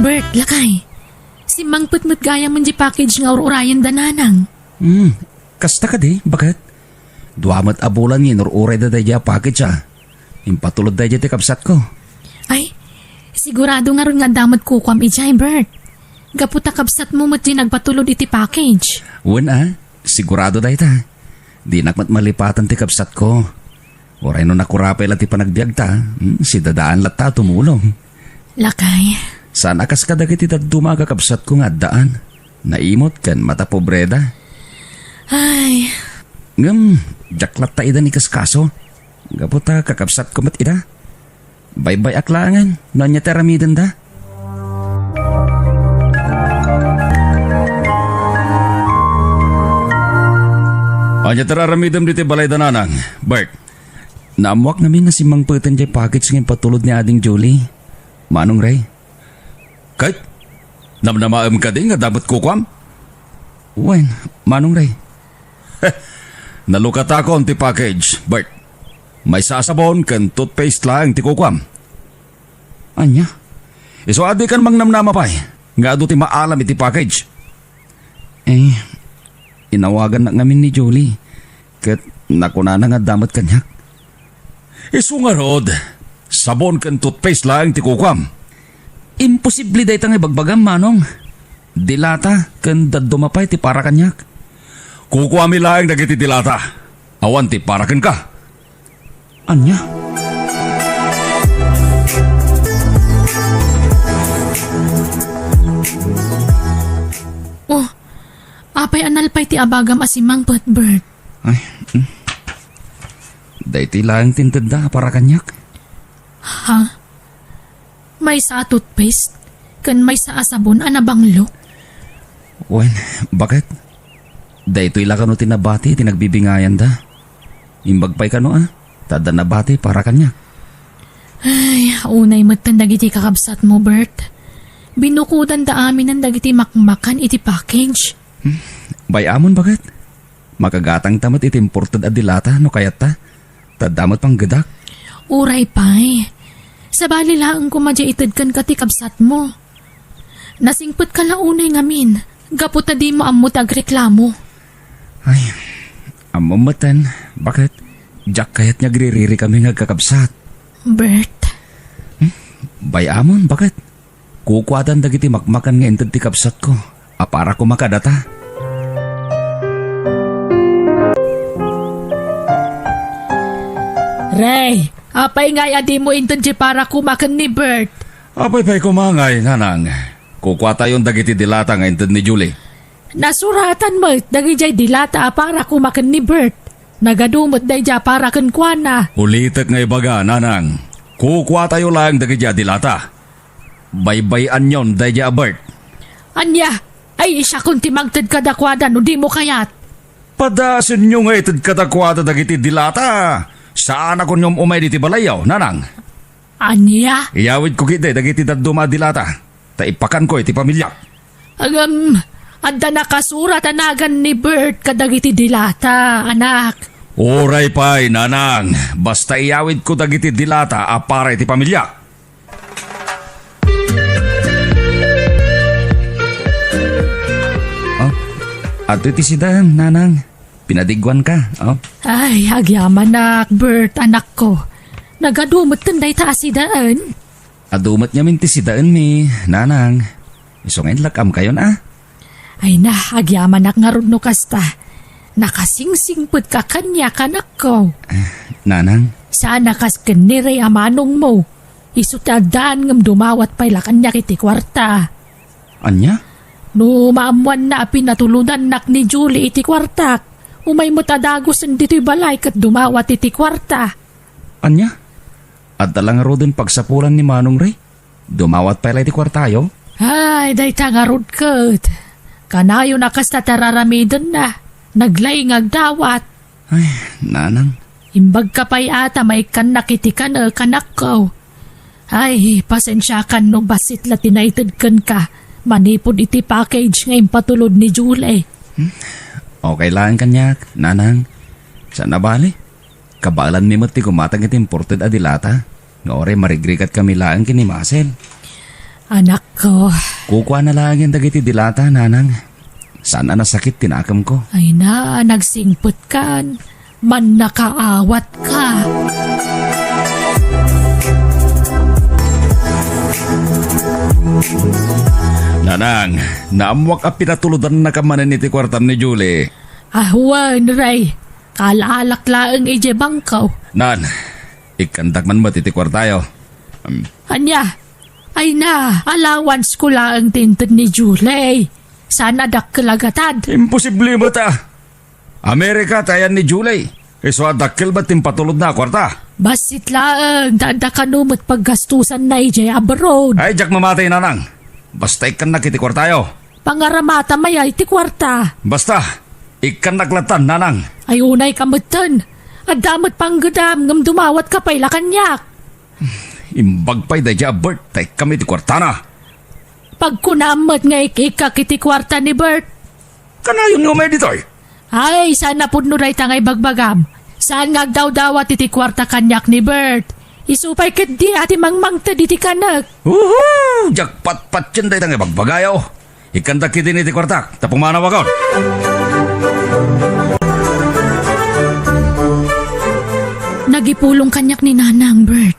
Bert, lakay. Si Mang Putmut gaya man di package nga urayan dananang. Kasta ka di, bakit? Duamat abulan yun uray da daya package Impatulod daya ti kapsat ko. Ay, sigurado nga ron nga damat kukwam ijay, Bert. Gaputa kapsat mo mat di nagpatulod iti package. Wan sigurado daya ta. Di nakmat malipatan ti kapsat ko. Oray no nakurapay lang ti panagbiag ta, si dadaan lata tumulong. Lakay. Sana kas kadag iti dumaga kapsat ko nga daan. Naimot kan mata pobreda. Ay, Jaklat ta ida ni kaskaso. Gaputa kakapsat ko mat ida. Baybay aklangan, no niya teramidan da. Anya teraramidam diti balay dananang, Bert. Naamuak namin na si Mang Putan jay package ngayon patulod ni ading Julie. Manong Ray? Kahit, namnamaam ka din nga dapat kukwam? Wen, Manong Ray? Nalukat ako ang ti package, Bert. May sasabon kan toothpaste lang ti kukwam. Anya? Iso adi kan mang namnamapay, nga ado ti maalam iti package. Inawagan na ngamin ni Julie. Kat nakuna na nga damat kanyak. Isu nga rod, sabon kan toothpaste lang ti kukwam. Imposible day tang ibagbagam, Manong. Dilata, kan dadumapay ti para kanyak. Kukwami lang dagiti dilata. Awan ti parakan ka. Anya? Oh, apay analpay ti abagam asimang Bert. Ay, Dayti lang tintanda para kanyak. Ha? May sa toothpaste? Kan may sa asabon anabanglo? Wen, bakit? Daytoy lang kano tinabati, tinagbibingayan da. Imbagpay kano tada nabati para kanyak. Ay, unay matan dagiti kakabsat mo, Bert. Binukudan da amin ang dagiti makmakan iti package. Bayamon bakit? Makagatang tamat iti imported adilata no kayat ta. Tadamot pang gadak. Uray pay. Sa bali laang kumadya itid kan kati kabsat mo. Nasingput ka launay ngamin. Gapot na di mo amot agreklamo. Ay, amamatan. Bakit? Jack kayat niya gririri kami ngagkakabsat. Bert, Bayamon, bakit? Kukwatan dagiti makmakan nga intad ti kabsat ko. Para ko makadata. Ray, apay nga di mo intindi para kumakan ni Bert. Apay pa'y kumangay, nanang. Kukwa tayong dagiti dilata nga intad ni Julie. Nasuratan mo, dagijay dilata para kumakan ni Bert. Nagadumot dayja para kenkwana. Ulitek nga ibaga, nanang. Kukwa tayo lang dagiti dilata. Baybayan yon dayja Bert. Anya, ay isa kung timangtad kadakwadan o di mo kayat. Padasin nyo nga itad katakwata dagiti dilata. Saan ako nyom umay diti balayaw, nanang? Anya, Iyawid ko kiti dagiti daduma dilata. Taipakan ko iti pamilya. anda nakasurat anagan ni Bert kadagiti dilata, anak. Oray pa'y, nanang. Basta iyawid ko dagiti dilata para iti pamilya. At iti sidan, nanang. Pinadigwan ka. Ay, agyaman nak, Bert, anak ko. Nagadumot tanday taasidaan. Adumat niya minti sidaan mi, nanang. Isungin lakam kayon Ay na, agyaman nak nga no kasta. Nakasingsingput ka kanya kanak ko. Nanang, Sana kas kaniray amanong mo. Isutadaan ngam dumawat pa'y kanya kiti kwarta. anya? No maamuan na pinatulunan nak ni Julie iti kwartak. Umay mo tadagos ang dito'y balay kat dumawat iti kwarta. Anya? At talang rodin pagsapulan ni Manong Ray. Dumawat pa iti kwartayo. Ay, day tangarod kat. Kanayo na kasta tararamidon na. Naglay ngagdawat. Ay, nanang. Imbag ka pa'y ata may kanakitikan kanak ko. Ay, pasensya kan no basit la tinaitid kan ka. Manipod iti package ngayon patulod ni Julie. Okay lang kanyak, nanang. Sana bali? Kabalan mi mo't ti kumatang iti imported adilata. Nga ore marigrikat kami lang kinimasel. Anak ko, Kukuha na lang yung dagiti dilata, nanang. Sana nasakit tinakam ko. ay na, nagsingput kan. Man nakaawat ka. Nanang, naamuak a pinatuludan na kamanan iti kwartam ni Julie. Ahwan, Ray. Kalaalak laang ije bangkaw. Nan, ikandak man mo iti kwartayo. Anya, ay na, allowance ko laang tinted ni Julie. Sana dakkalagatan. Imposible mo ta. Amerika tayan ni Julie. Iswa dakil ba't impatulod na kwarta? Basit laang, dada kanumot paggastusan na ije abroad. Ay, jak mamatay, nanang. Basta ikan nakiti kwartayo. Pangaramata maya iti kwarta. Basta, ikan naklatan, nanang. Ay unay kamutan. At damot pang gadam ngam dumawat ka pa'y lakanyak. Imbag pa'y dadya Bert, tay kami ti kwarta na. Pagkunamot nga ikikak iti kwarta ni Bert. Kanayon nga may ditoy. Ay, sana pudno ray tangay bagbagam. Saan nga daw-dawat iti kwarta kanyak ni Bert. Isupay ket di ati mangmangta iti kanak. Woohoo! Jakpat-pat yan day tang ibagbagayaw. Ikan dakitin iti kwartak, tapong manawagaw. Gipulong kanyak ni Nanang, Bert.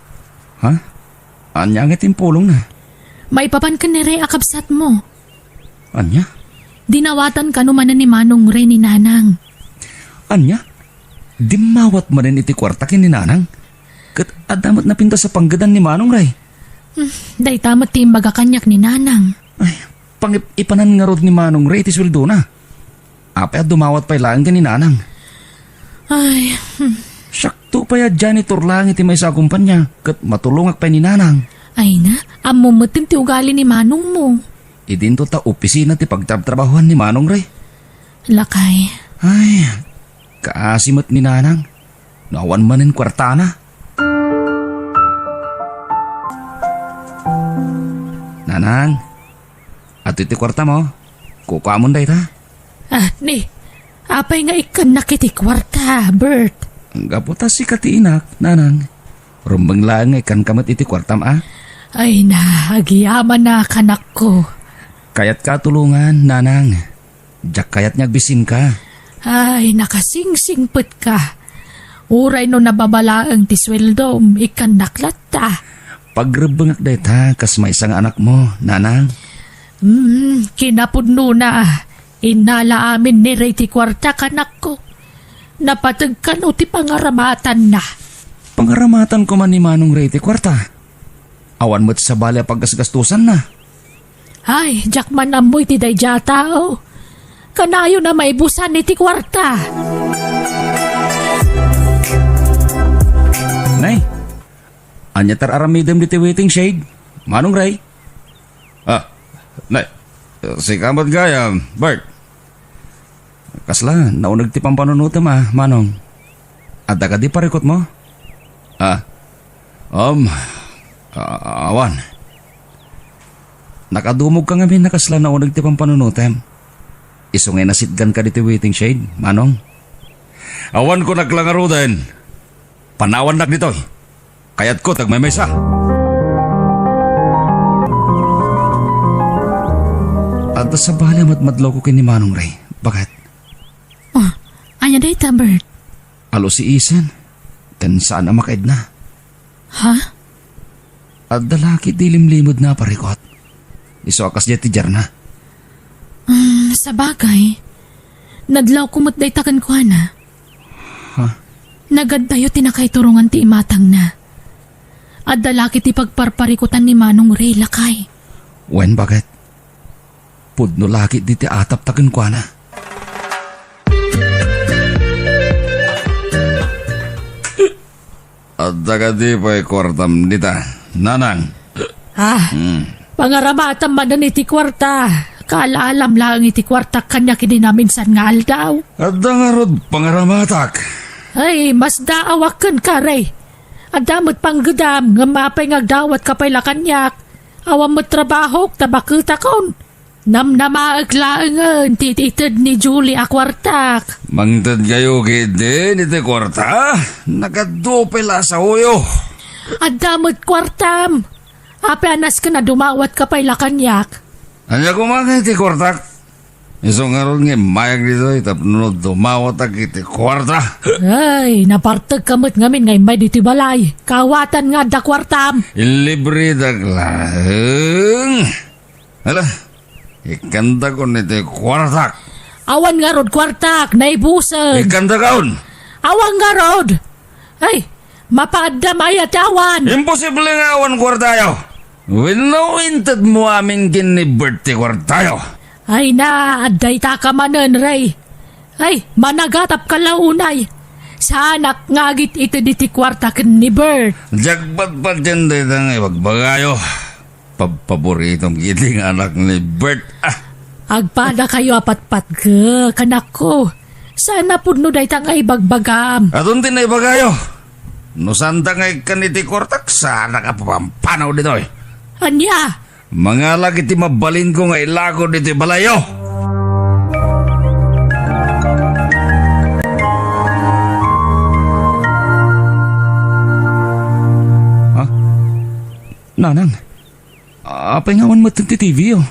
Ha? Anya nga timpulong na. May papan ka ni Ray akabsat mo. Anya? Dinawatan ka naman ni Manong Ray ni Nanang. Anya? Dimawat man rin iti kwarta kin ni Nanang. Kat adamat na pinta sa panggadan ni Manong Ray. Day tamat timbaga kanyak ni Nanang. Ay, ipanan nga rod ni Manong Ray iti sweldo na. Apay at dumawat pa'y lang ni Nanang. Ay, Sakto pa ya janitor lang iti may sa kumpanya. Kat matulungak pa ni Nanang. ay na, amumutin ti ugali ni Manong mo. Idinto ta opisina ti pagtrabahuan ni Manong Ray. Lakay. Ay, kaasimat ni Nanang. Nawan manin kwarta na. Nanang, at iti kwarta mo. Kukamon day ta. Ni, apay nga ikan nakiti kwarta, Bert. Gaputa si katiinak, Nanang. Rumbang lang ikan kamat iti kwartam Ay na, agiyaman na kanak ko. Kayat katulungan, Nanang. Diyak kayat niyagbisin ka. Ay, nakasingsingpet ka. Uray no nababalaang ti sweldom, ikan naklat ta. Pagrebengak day ta, kas may isang anak mo, Nanang. Kinapudno na. Inala amin ni Ray ti kwarta kanak ko. Napatag ka no ti pangaramatan na. Pangaramatan ko man ni Manong Ray ti kwarta. Awan mo't sa balya paggasgastusan na. Ay, jakman amoy ti dayja tao. Kanayo na maibusan ni ti kwarta. Nay, anya tar aramidem di ti waiting shade. Manong Ray? Nay, si kamat gaya, Bert. Kasla, naunag ti pampanunutam Manong. Adda ka di parikot mo? Awan. Nakadumog ka nga min nakasla naunag ti pampanunutam. Isungay nasitgan ka di ti waiting shade, Manong. Awan ko naglangaro din. Panawan nak dito. Kayat ko tagmamaysa. At sa bahala madlaw ko kini Manong Ray. Bakit? Anya day ta, Bert? Alo si Isan. Kan saan na makaid na. Ha? At dalaki dilim-limod na parikot. Iso akas niya ti Jarna. Sa bagay, nadlaw kumot day takan ko na. Ha? Nagad tayo tinakaiturungan ti imatang na. At dalaki ti pagparparikutan ni Manong Ray lakay. Wen bakit? Pudno laki di ti atap taken ko na. At dagadi pa'y kwartam dita. Nanang. Pangaramatan man na iti kwarta. Kaalaalam lang iti kwarta kanya kidinaminsan nga aldaw. At dangarod pangaramatak. Ay, mas daawakan ka, Ray. At damot pang gudam, nga mapay ngagdawat ka pa'y lakanyak. Awam mo trabaho, tabakita kon. Namnamaaglaangan, tititid ni Julie akwartak. Mangtad kayo kiti iti kwarta. Nakadupila sa uyo. At damot kwartam. Ape anas ka na dumawat ka pa'y lakanyak. Anya kumaka iti kwartak. Isong aron nga mayag dito itapno dumawat ak iti kwarta. Ay, napartag kamot ngamin ngay may diti balay. Kawatan nga da kwartam. Ilibre daglaeng. Hala, ikanta ko niti kwartak. Awan nga rod kwartak, naibusan. Ikanta kaon. Awan nga rod. Ay, mapaadam ayat awan. Imposible nga awan kwartayo. Winawintad mo amin kiniberte kwartayo. Ay na, aday ta ka manan, Ray. Ay, managatap ka launay. Sa anak ngagit ito diti kwarta ken ni Bert. Jagpat pa dyan dito nga ibagbagayo. Paboritong giting anak ni Bert. Agpada kayo apat-pat ka, kanak ko. Sana pudno day tang ay bagbagam. Atun tinay bagayo. No santa nga ikaniti kwartak sana ka pampanaw dito eh. Anya? Mga lagi ti mabalin ko nga ilago dito balayo. Ha? Nanang, apay nga mo ti TV oh.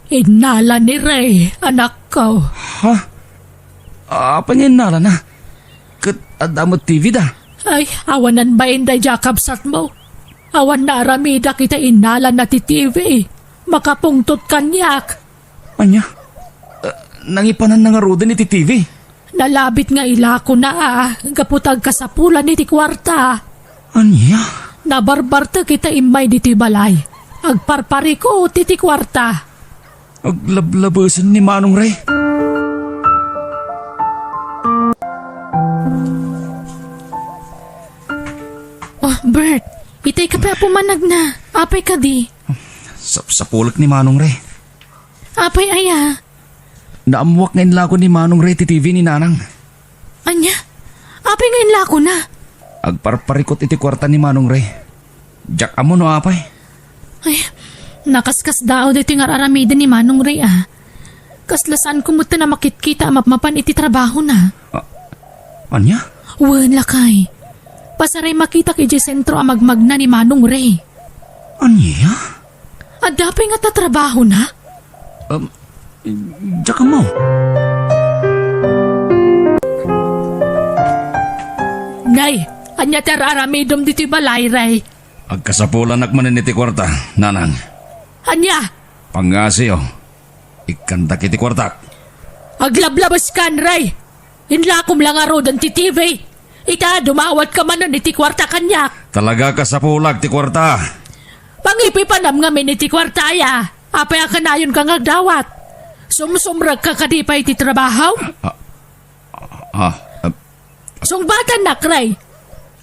Inala ni Ray, anak ko. Ha? Apay nga inala na. Kat adamot TV da. Ay, awanan ba inday Jacob sat mo? Awan na aramida kita inalan na ti TV. Makapungtot kanyak. Anya? Nangipanan na nga rodan iti TV. Nalabit nga ilako na gaputag kasapulan iti kwarta. Anya? Nabarbarta kita imay diti balay. Agparpari ko titi kwarta. Aglablabasan ni Manong Ray. Oh, Bert, itay ka pa pumanag na. Apay ka di. Sa pulak ni Manong Ray. Apay aya. Naamuak ngayon lako ni Manong Ray ti TV ni Nanang. Anya? Apay ngayon lako na. Agparparikot iti kwarta ni Manong Ray. Jack amo no apay. Ay, nakaskas daw dito nga aramida ni Manong Ray Kaslasan kumuta na makitkita mapmapan iti trabaho na. Anya? Wala kay. Pasaray makita kay sentro magmagna ni Manong Ray. Anya? At dapay nga tatrabaho na? Jack amo. Nay, anya teraramidom diti balay, Ray. Agkasapulan akmanin iti kwarta, Nanang. Anya, Pangasyo. Ikantak iti kwartak. aglablabas kan, Ray. Inlakom lang arodan ti TV. Ita, dumawat ka man nun iti kwarta kanyak. Talaga kasapulag ti kwarta. Pangipi pa nam ngamin iti kwarta ya. Apay akanayon kang agdawat. Sumsumrag ka kadipay iti trabaho. Sungbatan nak, Ray.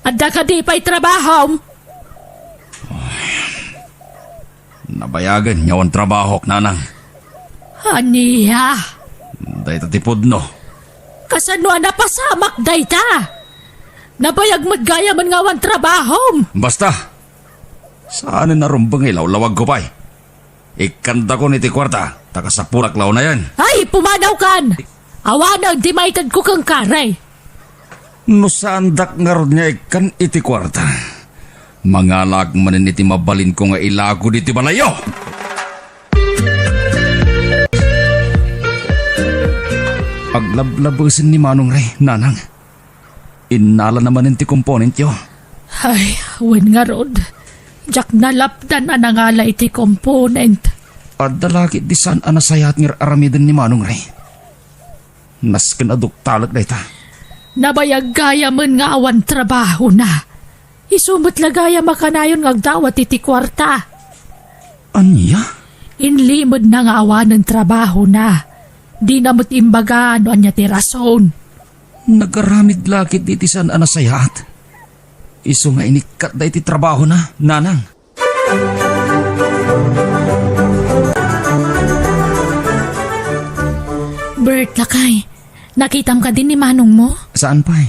Adda kadipay trabaho. Nabayagan yawan trabaho, Nanang. Aniya. Dahil tatipod no. Kasano na pasamak dayta. Nabayag maggaya man ngawan trabaho. Basta. Saan na rumbang ilaw-lawag ko pa'y. Ikanta ko ni ti kwarta. Takasapulak law na yan. Ay, pumanaw kan. Awanag dimaitad ko kang karay. No saan dak nga ron niya ikan iti kwarta. Mangalag manin iti mabalin ko nga ilago diti balayo. Aglablabasin ni Manong Ray, Nanang. Inala naman ti komponent yo. Ay, wen nga rod. Jak nalapdan anangala iti component. At dalakit di saan anasayat nga aramidan ni Manong Ray. Nasken aduktalak na ita. Nabayag gaya man nga awan trabaho na. Isumot lagaya makanayon nga agdawat iti kwarta. Anya? Inlimod na nga awan ng trabaho na. Di namot imbaga no anya ti rason. Nagaramid lakit di saan anasayat. Iso nga inikat da iti trabaho na, Nanang. Bert, lakay. Nakitam ka din ni Manong mo? Saan pa eh?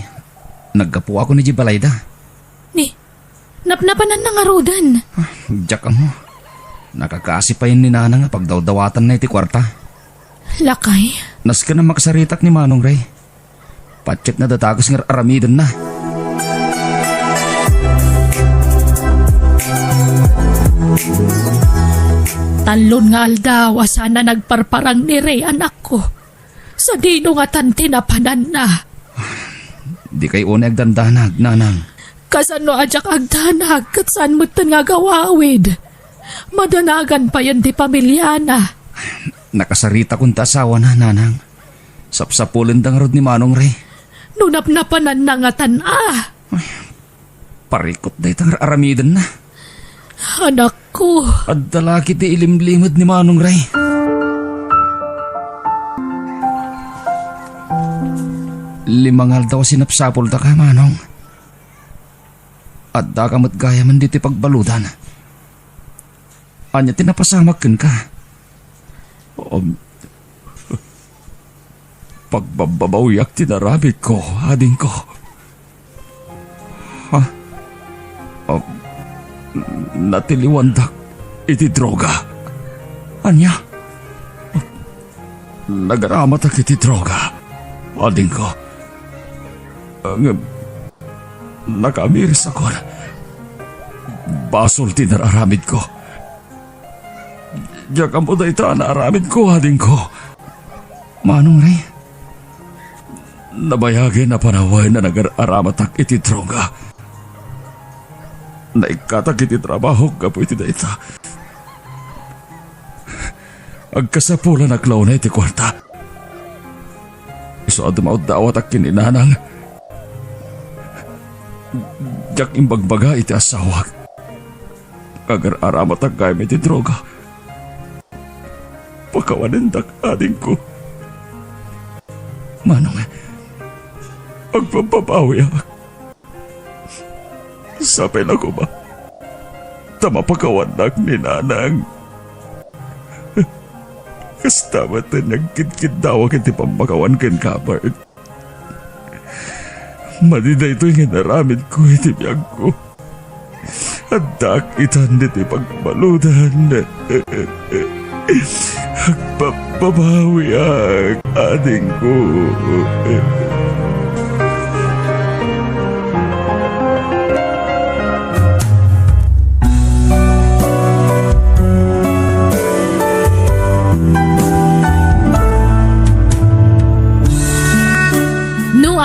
Nagkapo ako ni Jibalayda. Ni, napnapanan na nga rodan. Jack mo. Nakakaasi pa yun ni Nanang nga pagdawdawatan na iti kwarta. Lakay? Nas ka na makasaritak ni Manong Ray. Patsyat na datagos nga aramidan na. Talon nga aldaw sana nagparparang ni Ray anak ko. Sa dino nga tanti na panan na. Di kay unay agdandanag, Nanang. Kasano ajak agdanag kat saan mo nga gawawid. Madanagan pa yan di pamilya na. Nakasarita kong tasawa na, Nanang. Sapsapulin dang rod ni Manong Ray. Nunap-napanan na nga tan-ah. Parikot na itang aramidan na. Anak ko. At dalaki ti ilimlimod ni Manong Ray. Limangal daw sinapsapol ta ka, Manong. At da kamot gaya man dito pagbaludan. Anya tinapasamakin ka. Pagbababawiyak tinarabit ko, ading ko. Ha? Natiliwandak iti droga. Anya? Nagaramat ak iti droga. Ading ko. Nakamiris ako. Basol tinararamid ko. Diyak ang puda ito naaramid ko, ading ko. Manong Ray? Nabayagin na panaway na nag-aramatak iti droga. naikatagiti trabaho kapoy ti dayta. Agkasapula naklaw na iti kwarta. Iso adumawad dawat ak kininanang. Jak imbagbaga iti asawag. Agar-aramat ang kaya iti droga. Pakawanindak ading ko. Manong, agpapabawi ak. Sapay na ko ba? Tama pakawanak ni nanang. Kastamat na nagkit-kit daw iti pamakawan ken kapart. Madida ito yung naramid ko iti biyag ko. At dakitan iti pagbaludan. Agpapabawi ang ading ko.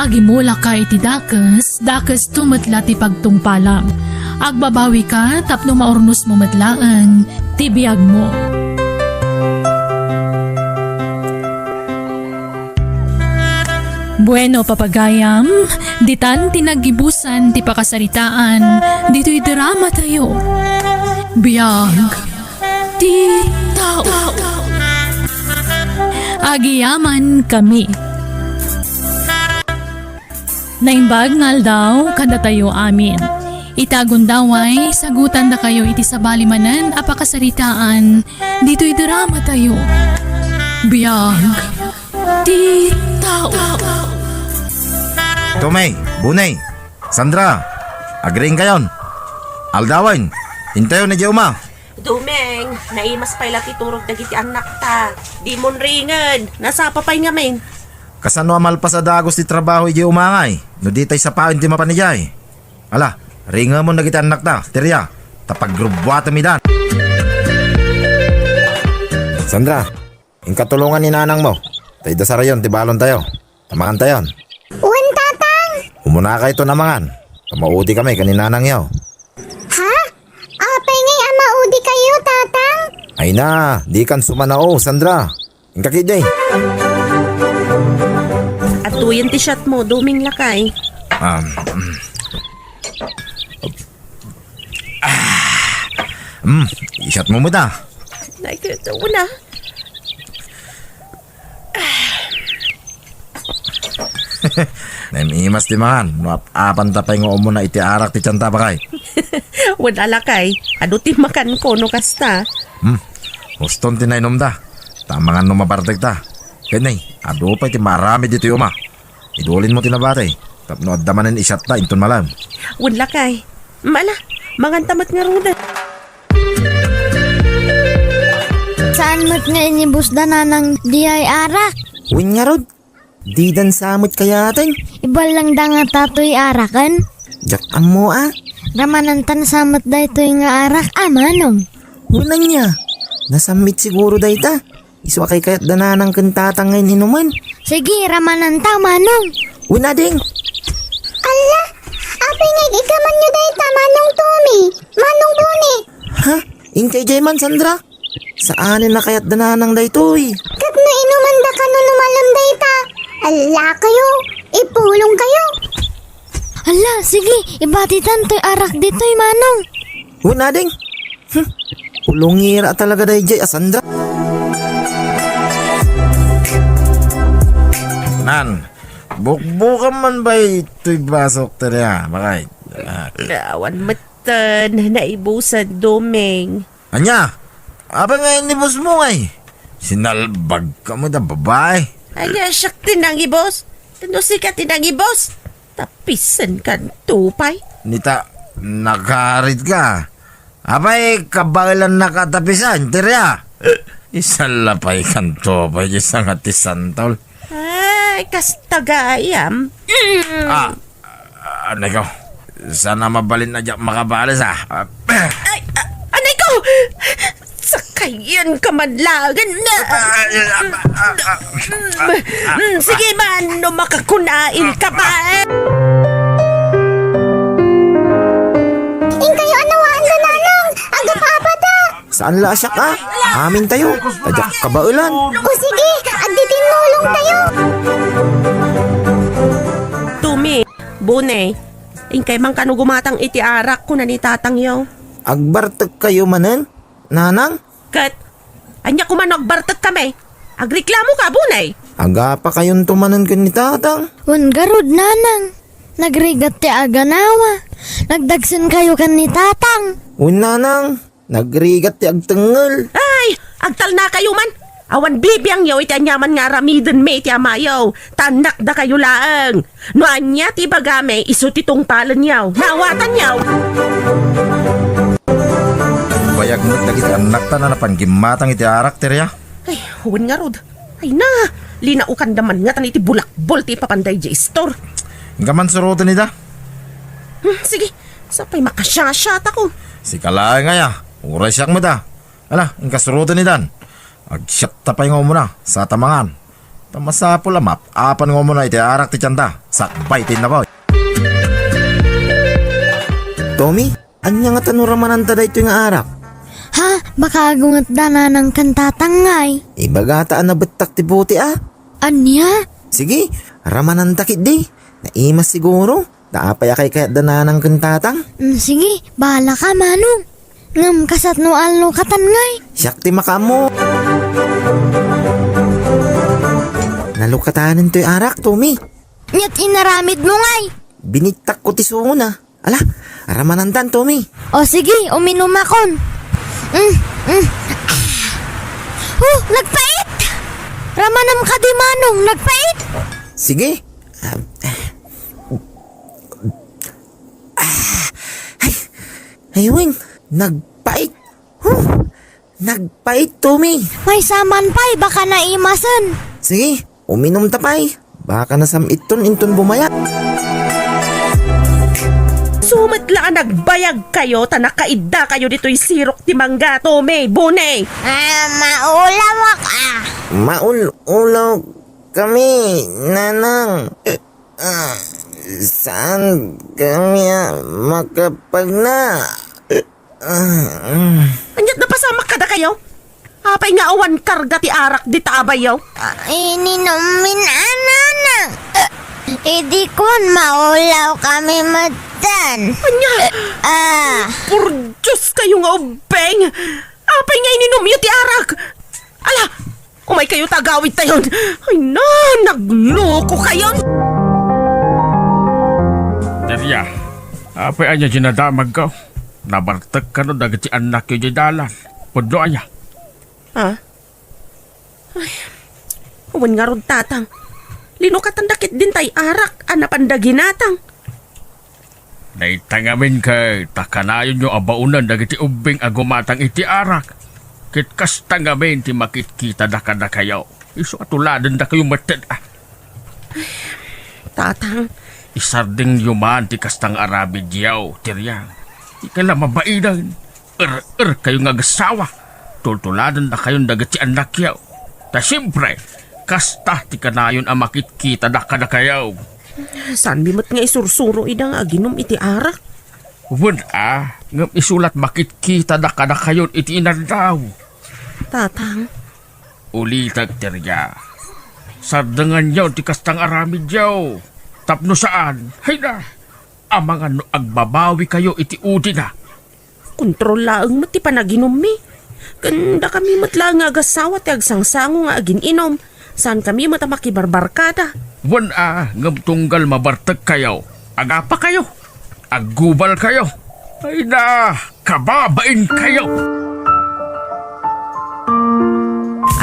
Agi mula ka iti dakas tumatla ti pagtungpalang. Agbabawi ka tapno maurnos mo matlaan, ti biyag mo. Bueno, papagayam, ditan tinagibusan ti pakasaritaan, dito'y drama tayo. Biyag, ti tao. Agiyaman kami. Naimbag ngal daw, kada tayo amin. Itagon daway, sagutan da kayo iti sabalimanan, apakasaritaan, dito'y drama tayo. Biyag, di tao. Tumay, Bunay, Sandra, agring kayon. Aldawan, hintayo ni Juma. Dumeng, naimas pa'y lati turog dagiti anak ta. Di mon ringed, nasapa pa'y ngamin. Kasano amal pa sa dagos ti trabaho iji umangay. No di tay sapain ti mapanijay. Ala, ringa mo nagiti anak ta, tirya. Tapaggrubwata mi dan. Sandra, ingkatulungan ni nanang mo. Tay dasarayon, ti balon tayo. Tamangan tayon. Uwan, tatang! Umuna ka ito namangan. Kamaudi kami kaninanang yaw. Ha? Apay ngay amaudi kayo, tatang? Ay na, di kan sumanao, Sandra. Ingkakijay. At tuyan ti shot mo, duming lakay. Isyat mo mo ta. Nakikita ko na. Naimimas di man. Apan tapay nga umo na iti arak ti tiyanta pa kay. Wala lakay. Ado ti makan ko no kasta. Huston tinainom da. Tamangan no mapartek ta. Kenay, ado pa iti marami dito yung idulin mo tinabatay. Tapno adamanin isyat ta inton malam. Wala lakay. Mala, mangantamat nga ruda. Saan mo't nga inibus da na ng di ay arak? Uwin nga rod, di dan samot kaya atin. Ibal lang da nga tatoy arakan? Jak mo Ramanantan samot da ito'y nga arak, manong. Unan niya, nasamit siguro da ita. Iswa kay kayat dananang kantatang ngayon inuman. Sige, ramananta, manong. Una ding. Ala, apay nga ikaman nyo da ita, manong Tumi, manong Buni. Ha? Inkay Jayman, Sandra? Saanin na kayat dananang da ito'y? Kat no inuman da ka no lumalam da ita. Ala kayo, ipulong kayo. Ala, sige, ibatitan to'y arak dito'y manong. Una ding. Ulungira talaga da Jay, Sandra. Nan, bukbukan man ba ito'y basok teriya? Bakay. Awan matan, naibusan dumeng. Anya, apa nga inibos mo ngay? Sinalbag ka mo da babae. Ay, siyak tinangi boss. Tanusi ka tinangi boss. Tapisan ka tupay. Nita, nakarit ka. Apay, kabagilan nakatapisan, teriya. Isalapay kanto pa isang atisan tol. Ay, kastagayam. Ano ko? Sana mabalin na dyan makabalas Ay, anay ko! Sakayan ka madlagan na! Sige man, no makakunain ka pa! Kayo Saan lasyak Amin tayo. Tadyak kabaulan. O sige, adi tinulong tayo. Tumi, Bunay, ingkay man kano gumatang iti arak ko na ni tatang yaw. Agbartag kayo manen? Nanang? Kat, anya kumanog bartag kami. Agreklamo ka, Bunay. Aga pa kayon tumanan kan ni tatang. Wan garod nanang. Nagrigat ti aganawa. Nagdagsan kayo kan ni tatang. Un nanang, nagrigat ti agtengel. Ay, agtal na kayo man. Awan bibiyang yaw iti anyaman nga ramiden me iti amayaw. Tanak da kayo laang. No anya ti bagame iso titong palan yaw. Nawatan yaw. Bayag mo dagiti anak ta na napanggimatang iti arak terya. Ay, huwin nga rod. Ay na, linaukan daman nga tan iti bulakbol ti papanday di store. Gaman surutan nida. Sige, sapay makasyashat ako. Si kalay nga ya. Uray siyak mo da. Ala, ang kasurutan nidan. Agsyat tapay nga mo na sa tamangan. Tamasa po lamap. Apan nga mo na iti arak ti tiyanda. Sakbay tin na ba? Tommy, anya nga tanuramanan tada ito nga arak? Ha? Baka agungat dana ng kantatangay. Ibagataan na betak ti buti Anya? Sige, ramanan takit di. Naimas siguro. Naapaya kay kayat dananang kantatang. Sige, bahala ka manong. Ngam kasat no alno katangay. Siyak ti makamo. Nalukatanan to'y arak, Tommy. Nyat inaramid mo ngay. Binitak ko ti suna. Ala, ramanan tan, Tommy. O sige, uminom akon. Nagpait! Ramanam ka di manong, nagpait! Sige. Ayun, nagpait. Nagpait, Tommy. May saman pa'y baka naimasan. Sige, uminom tapay. Baka nasamiton inton bumaya. Sumatla nagbayag kayo, tanakaida kayo dito'y sirok ti mangga, Tome, Bunay. Maulawak Maul-ulaw kami, nanang. Saan kami makapag na? Anyat na pasama kada kayo? Apay nga awan karga ti arak di tabayaw. Ininumin ananang. Idi kon maulaw kami matan. Anya, por Diyos kayo nga ubeng. Apay nga ininom yu ti arak. Ala, umay kayo tagawid tayon. Ay na, nagloko kayo. Darya, apay anya ginadamag ka. Nabartag ka no dagiti anak yung dalan. Pundo anya. Ha? Ay, uwan nga ron tatang. Linukatandakit din tay arak, anapandaginatang. Naitangamin kay takanayon yung abaunan dagiti ubing agumatang iti arak. Kitkas tangamin ti makitkita da kada kayo. Iso atuladan da kayo matad Tatang, Isarding yuman ti kastang arabid yaw, tiryang. Ikala mabaidan. Kayo nga gasawa. Tultuladan na kayong dagat si anak yaw. Ta siyempre, kasta ti kanayon ang makitkita da kada kayaw. saan bimot nga isursuro idang aginom iti arak? Wun ngam isulat makitkita da kada kayon iti inadaw. Tatang, Ulitag tirya. Sardangan yaw ti kastang aramid yaw. Tapno saan, hay na. Amang ano agbabawi kayo iti udi na. kontrol laang mo ti panaginom mi. Kanda kami matla nga agasawa ti agsangsango nga agin inom. Saan kami matamakibarbarkada? Wan ngam tunggal mabartag kayo. Agapa kayo. Aggubal kayo. Ay na, kababain kayo.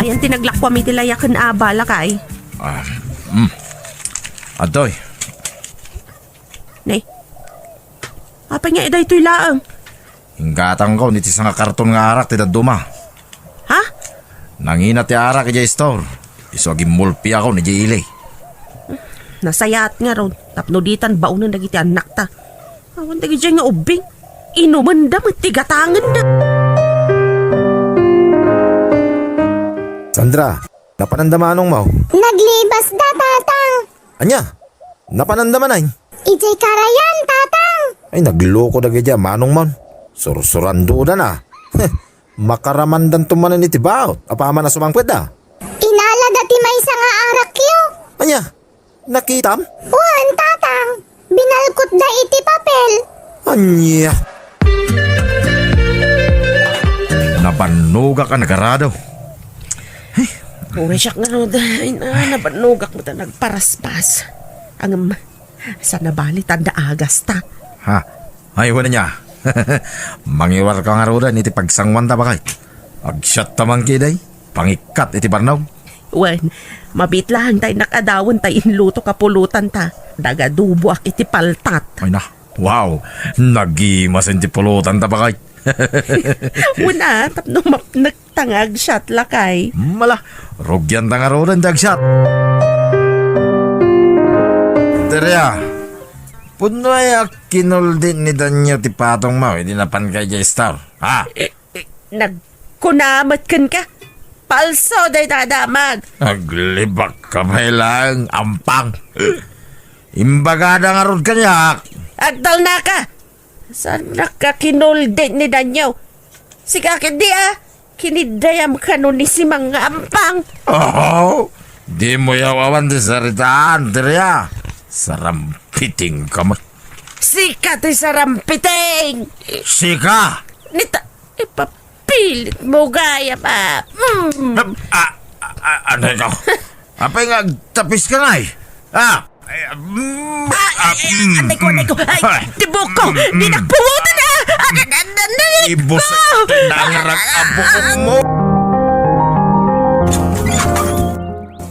Ayan tinaglakwa mi tilayakan abala kay. Adoy, Ne, apa nga iday to'y laang? hinggatang ko niti nga karton nga arak ti daduma. Ha? Nangina ti arak iti store. Iso agimulpi ako ni Jilay. Nasayat nga ron. Tapno ditan baunan dagiti anak ta. Awan dagi dyan nga ubing. Inuman da matigatangan na. Sandra, napanandamanong mo. Naglibas da, tatang. Anya, napanandaman ay. Ijay karayan, tatang. Ay, nagloko na gadya, manong man. Sursurando na na. Makaramandan tumanan iti baot. Apaman na sumangpwed da. Inala dati may isa nga arak yo. Anya, nakitam? Wan, tatang. Binalkot da iti papel. Anya. Napanuga ka nagarado. Uy, siyak nga ro dahil nabanugak mo ta nagparaspas. Ang sa nabali tanda agas ta. Ha? Ay, wala niya. Mangiwar ka nga roda, iti pagsangwan ta ba kay? Agsyat tamang kiday, pangikat iti barnaw. Wen, mabitlahan tayo nakadawon tayo inluto kapulutan ta. Dagadubo ak iti paltat. Ay na, wow, nagimas iti pulutan ta ba kay? Una, tapno nagtangag shot lakay. Mala, rugyan ta nga roda, dagsyat. Terea, puno ay kinuldin ni Danyo ti patong mo, hindi napan kay J-Star. Ha? Nagkunamat kan ka. Palso day dadamag. Naglibak ka pa lang, ampang. Imbagada nga rod kanyak. Agdal na ka. Saan nakakinuldin ni Danyo? Sige akin di kinidayam ka nun ni si mga ampang. Oh, di mo yawawan di saritaan, Terea. Sarampiting ka mo. Sikat ay sarampiting. Sika! Nita, ipapilit mo gaya pa. Ano ikaw? Apay nga, tapis ka nga eh. Anay ko. Ay, tibok ko. Di nakpuwota na. Ibos nangarag abong mo.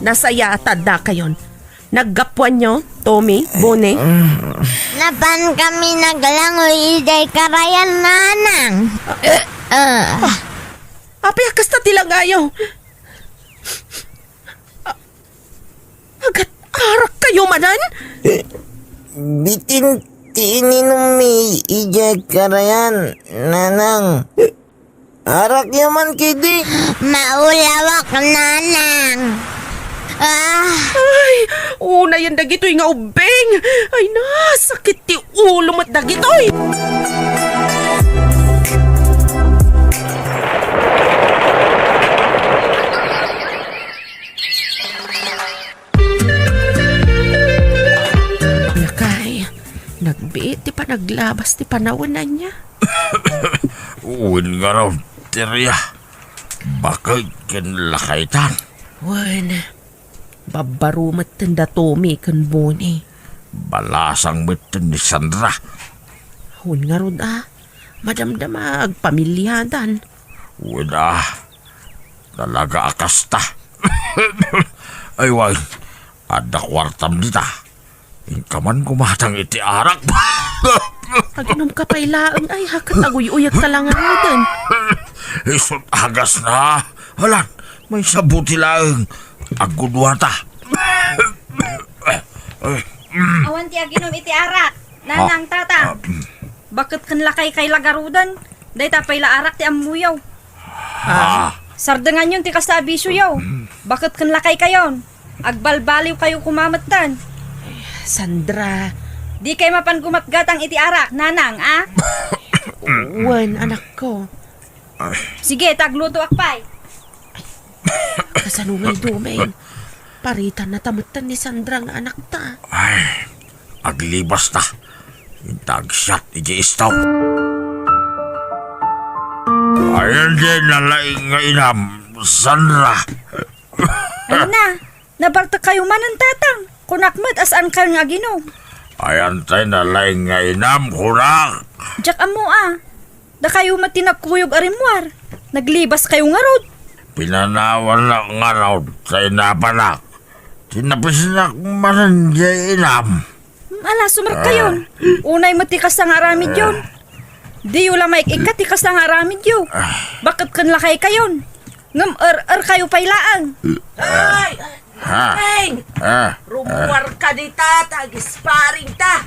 Nasayatad na kayon. Naggapuan nyo, Tommy, Bone. Napan kami naglangoy iday karayan nanang. Apayakas na tilang ayaw. Agat arak kayo manan? Bitin tiininom mi ijay karayan, nanang. Arak yaman kidi. Maulawak nanang. Ay, una yan dagitoy nga ubeng. Ay na, sakit ti ulo mo't dagitoy. Yakay, nagbiit ti pa naglabas ti panawanan niya. Uwin nga raw, Terea. Bakit kinlakaitan? Wan, babarumat tanda Tommy kan Bone. Balasang bitin ni Sandra. Hun nga rod madamdamag pamilyadan. Wala. Talaga akasta. Ay, wag. Ada kwartam dita. Inkaman kumatang iti arak. Aginom ka pailaang ay hakat aguy-uyag ka lang nga Isot agas na. Halan, may sabuti lang. Agudwata. Awan ti aginom iti arak. Nanang tata. Bakit kan lakay kay lagarudan? Day tapay la arak ti amuyaw. Sardangan yun ti kasabisyo yaw. Bakit kan lakay kayon? Agbalbaliw kayo kumamatan. Sandra. Di kay mapan gumatgatang iti arak, nanang, Wan, anak ko. Sige, tagluto akpay. Kasanungay dumain. Paritan na tamutan ni Sandra nga anak ta. Ay, aglibas na. Intagsyat iti istaw. Ayan din nalaing nga inam, Sandra. Ayun na, nabalta kayo man ang tatang. Kunakmat asaan ka nga ginom. Ayan tayo nalaing nga inam, kunak. Diyak amo da kayo matinakuyog arimwar. Naglibas kayo nga rod. Pinanawan na nga raw sa inapanak. Tinapisnak manan di inam. Ala, sumar kayon. Unay matikas ang aramid yun. Di yung lamay ikatikas ang aramid yun. Bakit kan lakay kayon? Ngam kayo pailaan. Ay! Ha? Beng! Ah, Rumuwar ka di ta, tagisparing ta.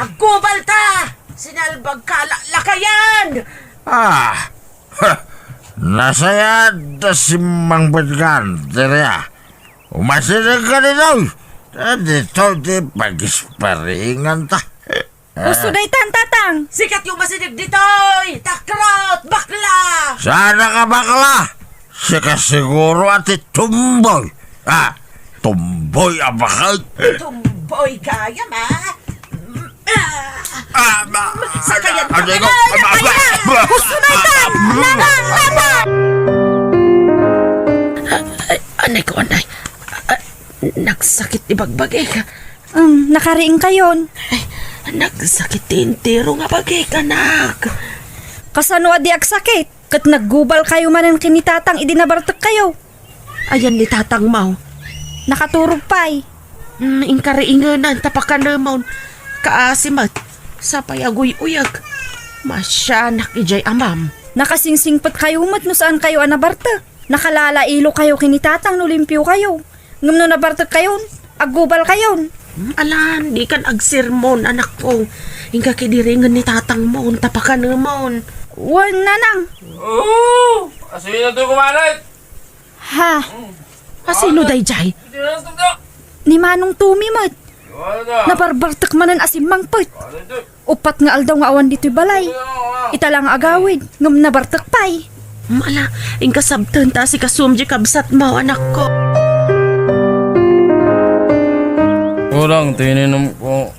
Agkubal ta! Sinalbag ka lakayan! Nasaya da si Mang Bedgan, Terea. Umasinag ka rin daw. Dito di pagisparingan ta. Gusto day tatang. Sikat yung masinig ditoy! Takrot! Bakla! Sana ka bakla? Sika siguro ati tumboy. Tumboy abakay. Tumboy kaya ma! Sakayan ka na! Gusto na itan! Laban! Laban! Anay ko, anay. Nagsakit ni bagbagay ka. Nakariing kayon. Nagsakit tintiro nga bagay ka, nak. Kasano adi ak sakit? Kat naggubal kayo manan kinitatang idinabartok kayo. Ayan ni tatang mau. Nakaturog pa'y. Ingkariinganan, tapakan naman. Kaasimat, sa payagoy-uyag. Masya nakijay amam. Nakasingsingpat kayo mat no saan kayo anabarta. Nakalalailo kayo kinitatang no limpyo kayo. Ngam no nabartok kayon, aggubal kayon. Alan, di kan agsermon, anak ko. Ingka kidiringan ni tatang mo, tapakan naman. Wan nanang. Oo! Asino to kumalit? Ha, Sino day jay? ni Manong Tumi mat. Nabarbartak manan asim mangput. Upat nga aldaw nga awan dito'y balay. Italang agawid, ngam nabartak pa'y. Mala, ingka sabtan ta si kasumji kabsat mo, anak ko. Kurang tininom ko.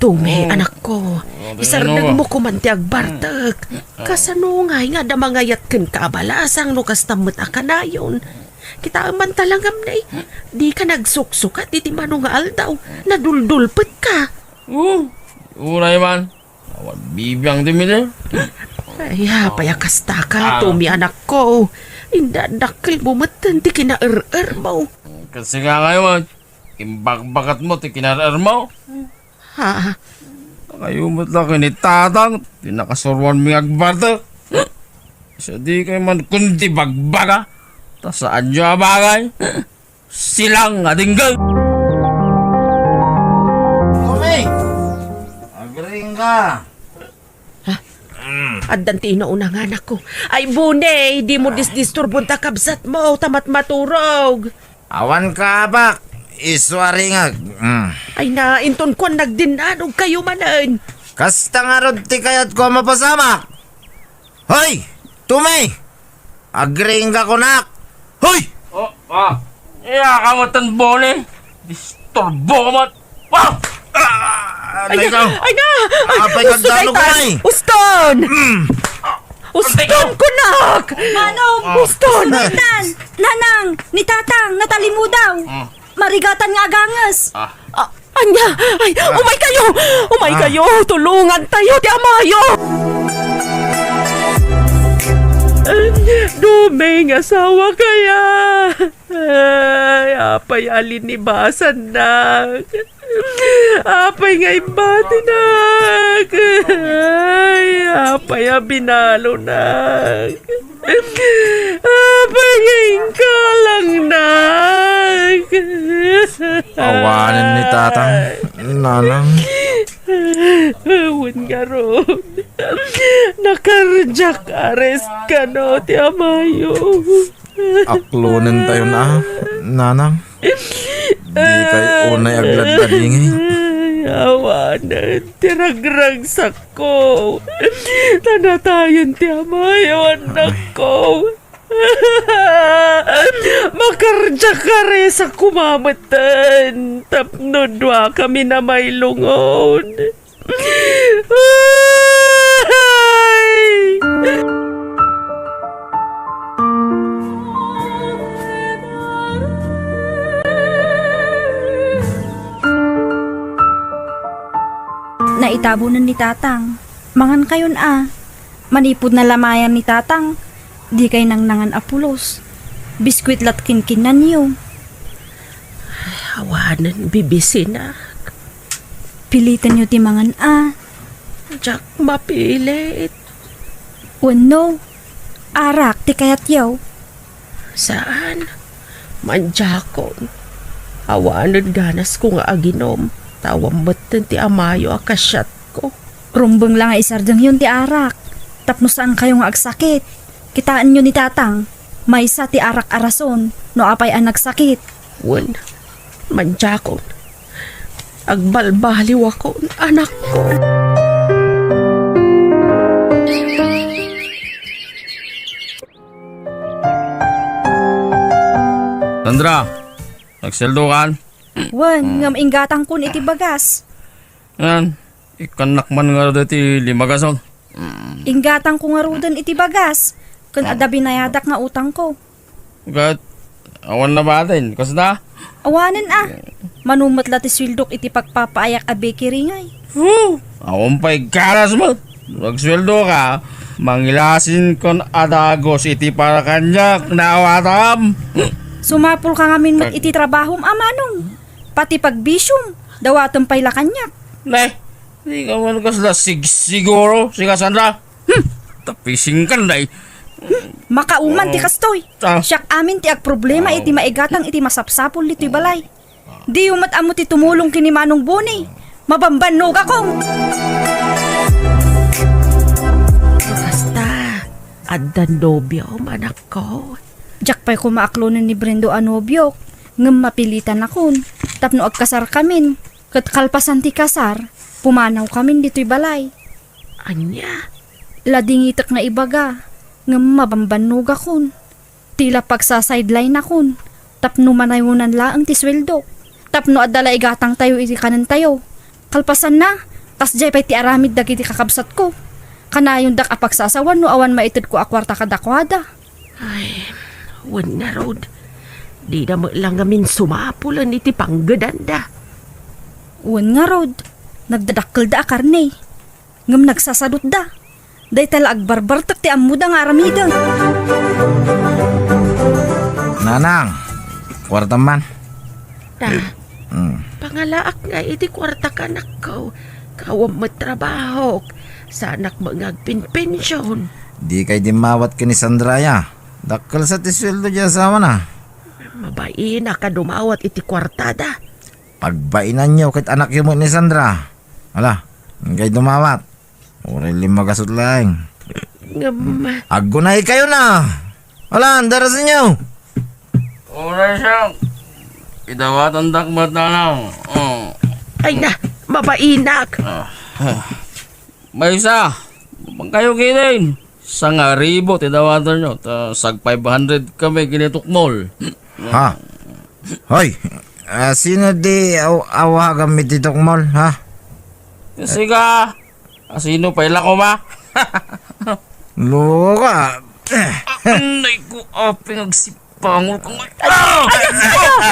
Tumi, anak ko. Isardag mo kumanti agbartak. Kasano nga damangayat ken kaabalasang lukas tamot akanayon. Kita man talangam na di ka nagsuksukat iti manong nga aldaw. Naduldulpet ka. Uray man. Awan bibiyang dimili. Ay, payakasta ka, Tumi, anak ko. Indadakil mo matan ti kina-er-er mo. Kasi nga ngayon, imbag-bagat mo, tikinarar mo. Ha? Nakayumot lang kinitatang, tinakasurwan mi agbarta. Siya di kayo man kundi bagbaga. Ta saan nyo abagay? Silang adinggal. Tumi! Agring ka. Addan ti inauna nga anak ko. Ay, bunay, di mo disdisturbon ta kabsat mo, tamat maturog. Awan ka bak. Iswari nga. Ay na, inton ko nagdinanog kayo manan. Kasta nga rod ti kayat ko mapasamak. Hoy! Tumi! Agring ka kunak. Hoy! Iyakamatan bone. Disturbo ka mat. Ay na! Apay kagdalo ka na eh. Uston! Uston ko nak! Manong! Uston! Nanang! Ni tatang! Natalimu daw! Marigatan nga agangas! Anya! Ay! Umay kayo! Umay kayo! Tulungan tayo! Di amayo! Dumeng asawa kaya! Ay! Apay alinibasan na! Apay nga ibati na! Ay! Apay abinalo na! Apay nga ingkalang na! Awanin ni tatang. Nanang. Awan nga ron. Nakarjak arrest ka no, ti Amayo. Aklunin tayo na. Nanang. Di kay unay aglad-ladingay. Awanan, tiragrag sa ko. Tanatayan ti Amayo, anak ko. Makarja ka rin sa kumamatan. Tapnodwa kami na may lungon. Ay! Naitabunan ni tatang. Mangan kayon Manipod na lamayan ni tatang. Di kay nang nangan apulos. Biskwit lat kinkinan niyo. Awanan, bibisin na. Pilitan niyo ti mangan Jack, mapilit. Wano. Arak ti kayat yaw. Saan? Manjakon. Awanan ganas ko nga aginom. Tawang batan ti Amayo akasyat ko. Rumbeng lang nga isardang yun ti arak. Tapno saan kayo nga agsakit. Kitaan nyo ni tatang. May sa ti arak arason. No apay ang nagsakit. Wan, manjakon. Agbalbaliw ako, anak ko. Sandra, nagseldo kan? Wan, ngam inggatang kun iti bagas. Yan, ikanak man nga dati limagason. Inggatang ko nga rudan iti bagas. Kun ada binayadak nga utang ko. Gat, awan na ba atin? Kasda? Awanan Manumat la ti swildok iti pagpapaayak a bakery ngay. Awan pa'y karas mo. Nagsweldo ka, mangilasin kon adagos iti para kanyak na awatam. Sumapul ka ngamin mat iti trabahom amanong. Pati pagbisyong, dawatom pa'y lakanyak. Ne, di ka man kasla siguro, si Cassandra. Tapising ka na Makauman ti kastoy. Siyak amin ti ag problema iti maigatang iti masapsapol iti balay. Di umat amo ti tumulong kini Manong Boni. Mabambanog ako. Basta, addan nobyo, manak ko. Diyak pa'y kumaaklonan ni Brendo anobyok. Ngam mapilitan akon. Tapno agkasar kamin. Kat kalpasan ti kasar, pumanaw kamin dito'y balay. Anya, Ladingitak nga ibaga. Ngam mabambanog akon. Tila pagsa-sideline akon. Tapno manayunan laang ti sweldo. Tapno adala igatang tayo iti kanan tayo. Kalpasan na, tas jay pa'y ti aramid dagiti kakabsat ko. Kanayon dak apagsasawan no awan maitid ko akwarta kadakwada. ay, wan na road. Di na mo lang ngamin sumapulan iti panggadanda. Uwan nga rod, nagdadakkel da akarne. Ngam nagsasadot da. Day tala agbarbartak ti amuda nga aramida. Nanang, kwarta man. Ta, pangalaak nga iti kwarta ka anak ko. Kawam mo trabaho. Sa anak mo ngagpinpensyon. Di kay di mawat ka ni Sandraya. Dakkel sa tisweldo dyan sama na. Mabain na ka dumawat iti kwartada. Pagbainan nyo kahit anak yun mo ni Sandra. Ala, kay dumawat. Uri lima kasot lang. Ngam, Agunay kayo na. Ala, daras nyo. Ura siyang. Idawatan dakmat na lang. ay na, mabainak. May isa. Pang kayo kinin. Sa nga ribo, tidawatan nyo. Sag 500 kami kinitukmol. Ha? Hoy, sino di awa gamit dito mall, ha? Kasi ka. Sino pa ila ko ma? Luka. Anay ko pinagsipango ko nga.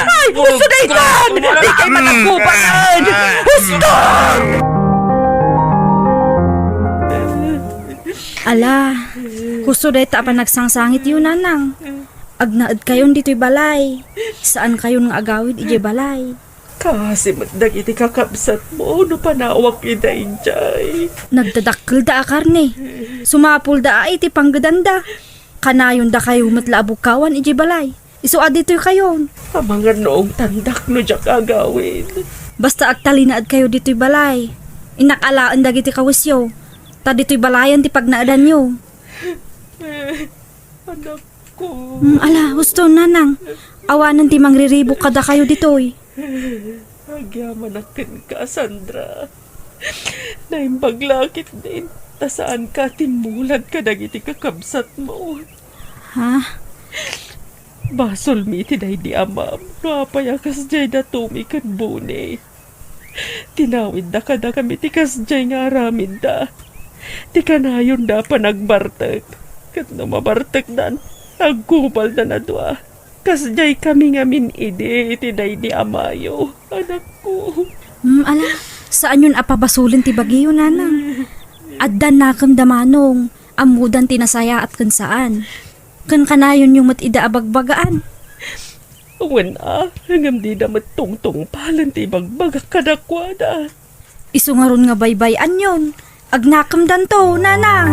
Ay, gusto na ikan! Di kayo managupan! Gusto! Ala, gusto day ta pa nagsangsangit yun nanang. Agnaad kayon dito'y balay. Saan kayo nga agawid ije balay? Kasi magdag iti kakabsat mo, no panawak ida injay. Nagdadakkel da akarne. Sumapul da iti panggadanda. Kanayon da kayo matlaabog ije balay. Iso adito'y kayon. Ang mga noong tandak no diyak agawin. Basta agtalinaad kayo dito'y balay. Inakalaan da giti kawisyo. Ta dito'y balayan ti pagnaadan nyo. Anak ko. Ala, gusto nanang. Awanan ti mangriribok kada kayo dito'y. Agyaman akin ka, Sandra. Naimbaglakit din. Ta saan ka timulan ka dagiti kakabsat mo. Ha? Basol mi tinay di amam. Napayakas jay na tumikan bune. Tinawid da kada kami tikas jay nga aramid da. Di ka na yun da pa nagbartek. Kat no mabartek dan, agkupal na na doa. Kas jay kami ngamin ide, tinay di amayo. Anak ko. Ala, saan yun apabasulin ti bagiyo nanang? Addan na kang damanong, amudan tinasaya at kan saan. Kan kanayon yung matida abagbagaan. Wana, hanggang di na matungtong palan ti bagbaga kadakwada. Isu nga ron nga baybayan yun. Agnakamdan to, nanang.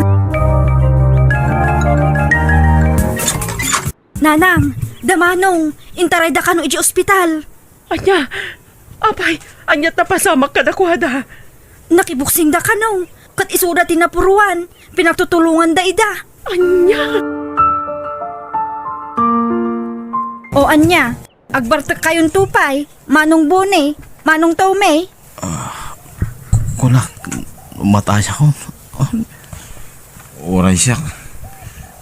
Nanang, damanong, intaray da kano iji ospital. Anya, apay, anya tapasamak kadakwada. Nakibuksing da kano, kat isura tinapuruan, pinagtutulungan da ida. Anya, O anya, agbartak kayon tupay, manong bone, manong taume. ko nak. Matay ako. Oray siya.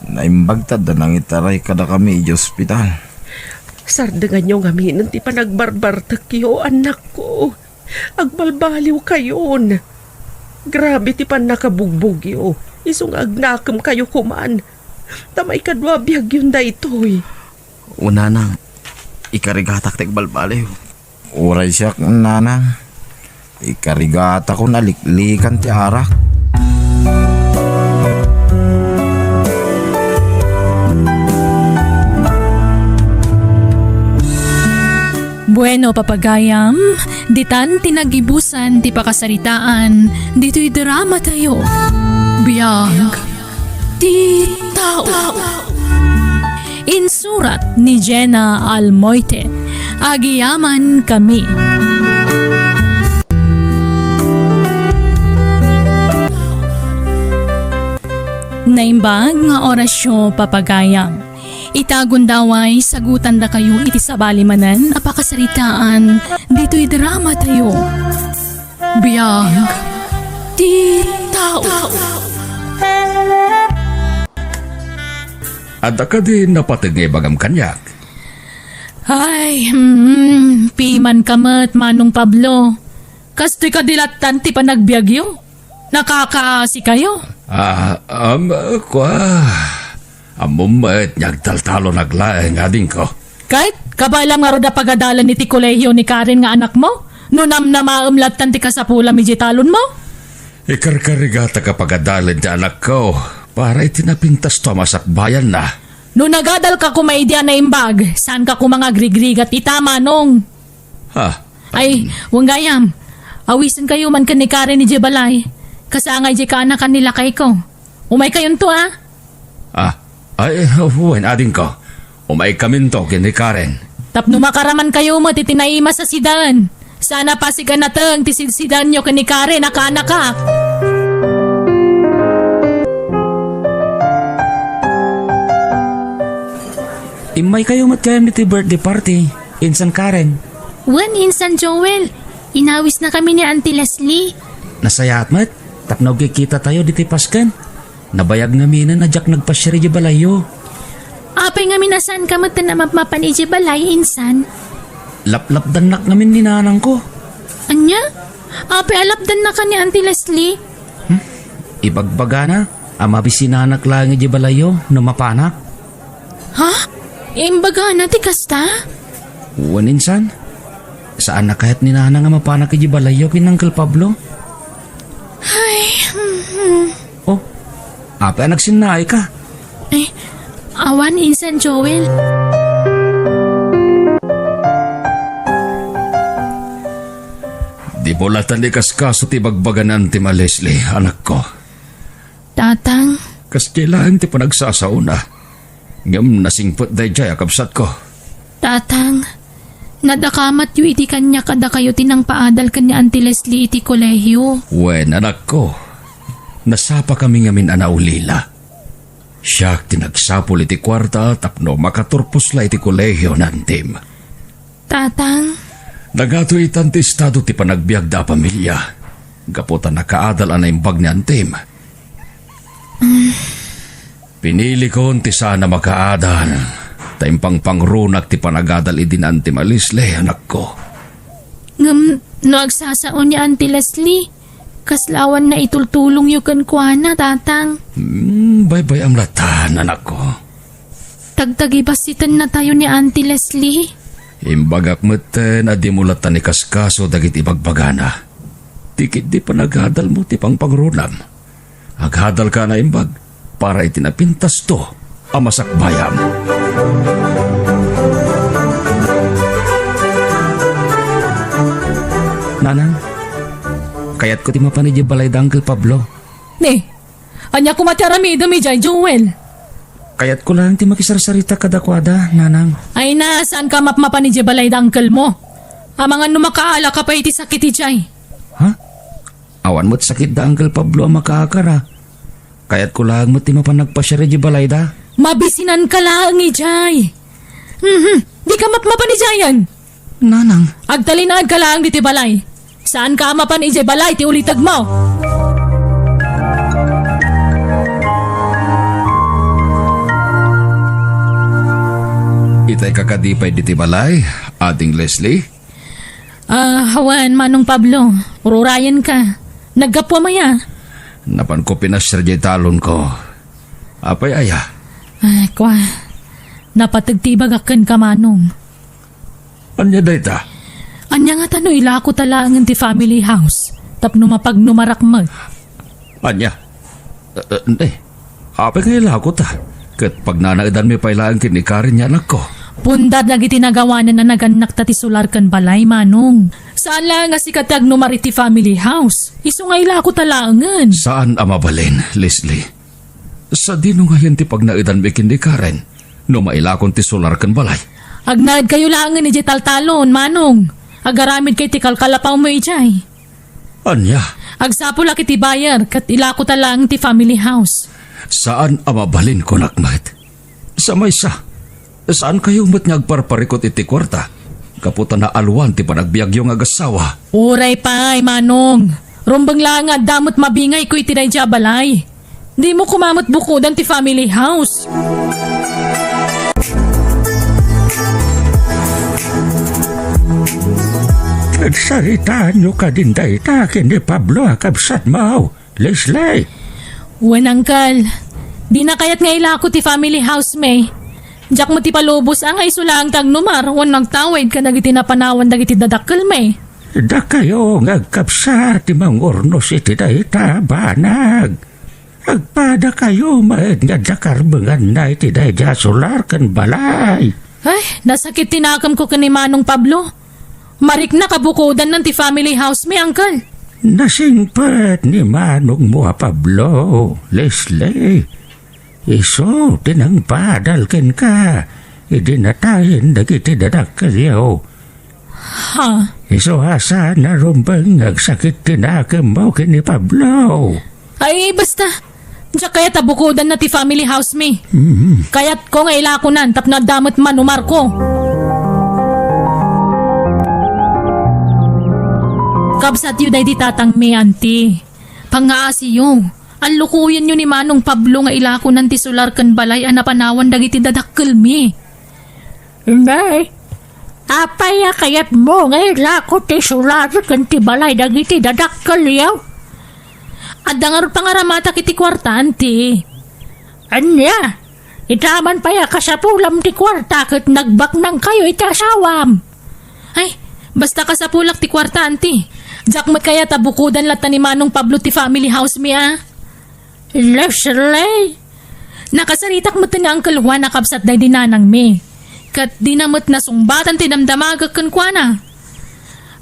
Naimbagtad na nang itaray kada kami i ospital. Sardangan nyo ngamin, ti pa nagbarbartak yo, anak ko. Agbalbaliw kayon. Grabe ti pa nakabugbog yo. Isong agnakam kayo kuman. Tamay kadwa biyag yun da itoy. Una nang, ikarigatak tek balbaliw. Oray siya, nanang. Ikarigata ko naliklikan ti arak. Bueno, papagayam, ditan tinagibusan ti pakasaritaan, dito'y drama tayo. Biyag, ti tao. Insurat ni Jenna Almoite, agiyaman kami. Naimbag nga orasyo papagayam. Itagon daway, sagutan da kayo iti sabalimanan, apakasaritaan, dito'y drama tayo. Biyag, ti tao. Ada ka din napatigay bagam kanyak. Ay, piman kamat, Manong Pablo. Kasto'y kadilatan ti panagbiagyo. Nakakaasi kayo. Amumait niyagtaltalo naglaeng ading ko. Kahit kabalang nga roda pagadalan ni ti kolehiyo ni Karen nga anak mo, nunam na maumlatan ti kasapula mi jitalon mo? Ikarkarigata ka pagadalan di anak ko para itinapintas to masakbayan na. No nagadal ka kumaidya na imbag, saan ka kumanga grigrigat itama nung? Ha? Ay, wanggayam, awisan kayo man ka ni Karen ni Jebalay. Kasangay di ka anak kanila kay ko. Umay kayon to Wen ading ko. Umay kaminto kini Karen. Tapno makaraman kayo mo titinaima sa sidan. Sana pasigan natang tisidsidan nyo kani Karen nakaanak ka. Imay kayo matkayam niti birthday party. Insan Karen. Wan, Insan Joel. Inawis na kami ni Auntie Leslie. Nasayat mat. Tapnaw kikita tayo diti paskan. Nabayag namin na jak nagpasyari di balayo. Apay nga minasan ka na mapapan iji balay, Insan. Laplapdan nak namin ni nanang ko. Anya? Apay alapdan na ka ni Auntie Leslie. Ibagbaga na. Ama bisinanak lang iji balayo no mapanak. Ha? Imbaga na ti kasta? Uwan insan. Saan na kahit ni nanang nga mapanak iji balayo kin Uncle Pablo? Ay, Oh, apa anak sinay ka? Ay, awan, Insan Joel. Di bolatan di kaskaso ti bagbagan ti Ma Leslie, anak ko. Tatang, Kas kailangan ti panagsasauna. Ngam nasingpot day jay akabsat ko. tatang. Nadakamat yu iti kanya kada kayo tinang paadal kanya Auntie Leslie iti kolehiyo. Wen anak ko. Nasapa kami ngamin anaulila. Siyak tinagsapol iti kwarta tapno makaturpos la iti kolehiyo nantim. Tatang, Nagato itan ti estado ti panagbiag da pamilya. Gaputan nakaadal anay imbag ni antim. Pinili ko ti sana makaadal. Taimpang pangrunak ti panagadal idin antim alisle anak ko. no agsasaon ni Auntie Leslie. Kaslawan na itultulong yu kan kuana, tatang. Bye-bye amlatan anak ko. Tagtagibasitan na tayo ni Auntie Leslie. Imbagak meten adi mulatan ni kaskaso dagit ibagbagana. Tikit di panagadal mo ti pang pangrunam. Aghadal ka na imbag para itinapintas to amasakbayam. Nanang, kayat ko ti mapanidya balay da Uncle Pablo. Ne, anya kumatyarami dumi jay Joel. Kayat ko lang ti makisarsarita kadakwada, nanang. Ay na, saan ka mapmapan ni Jebalay da uncle mo? Amangan numakaala ka pa iti sakit ijay. Ha? Awan mo't sakit da Uncle Pablo ang makaakara. Kayat ko lang mo't ti mapanagpasyari di balay da. Mabisinan ka lang ijay. Di ka mapmapan ni Jayan. Nanang, Agtalinaad ka lang diti balay. Saan ka mapan ijay balay ti ulitag mo? Itay kakadipay diti balay, ading Leslie. Hawan, Manong Pablo. Ururayan ka. Nagkapwa maya. Napan ko pinasirjay talon ko. Apay aya. Ay, kwa. Napatagtibag akin ka, Manong. Anya dayta? Anya nga tano ilako talangan ti family house. Tapno mapagnumarakmag. Anya? Apay kaila ko ta. Kat pag nanaidan may pailaan kinikarin niya anak ko. Pundad na gitinagawanan na naganak tati sular kan balay, Manong. Saan lang nga si katag numari ti family house? Iso nga ilako talangan. Saan amabalin, Leslie? Sa dino ngayon ti pag naidan may kinikarin, no mailakon ti solar kan balay. Agnad kayo langan ni taltalon, Manong. Agaramid kay ti kalkalapaw mo ijay. Anya? Agsapula kiti bayar kat ilako talang ti family house. Saan amabalin ko nakmat? Sa maysa. Saan kayo mat nga agparparikot iti kwarta? Kaputa na alwan ti panagbiagyo nga agasawa. Uray pa, Manong. Rumbang lang nga damot mabingay ko iti dayja balay. Di mo kumamot bukudan ti family house. Nagsaritaan nyo ka din dayta kini Pablo akabsat mo, Leslie. Wan, Uncle. Di na kayat nga ilako ti family house, may. Diyak mo ti palubos ang ay sulang tag numar. Wan nagtawid ka nagiti napanawan dagiti dadakkel, may. Da kayo ngagkapsat ti mangurnos iti dayta banag. Agpada kayo maed nga dakarbengan na iti dayja solar kan balay. Ay, nasakit tinakam ko kani Manong Pablo. Marik na kabukudan ng ti family house, may, Uncle. Nasingpet ni Manong mo Pablo, Leslie. Iso, tinangpadal ken ka. Idinatayin dagiti dadakkelyo. Ha? Iso asa na rumbang agsakit tinakam mo kini Pablo. Ay, basta. Diyak kaya tabukudan na ti family house, may. Kaya't ko nga ilakunan tap na damot manumar ko. Kabsat yu day di tatang may, auntie. Pangaasi yung. Ang lukuyan nyo ni Manong Pablo nga ilako ng tisular kan balay anapanawan dagiti dadakkel mi. Inday, apaya kayat mo nga ilako ti sular kan ti balay dagiti dadakkel yaw. At dangar pangaramata kiti kwarta, auntie. Anya, itaman paya kasapulam ti kwarta kat nagbak nang kayo itasawam. Ay, basta kasapulak ti kwarta, auntie. Diyak mat kaya tabukudan lata ni Manong Pablo ti family house mi, ah. Leslie, Nakasaritak mo na Uncle Juan nakabsat day dinanang mi. Kat dinamot na sungbatan tinamdamagak kan kwa na.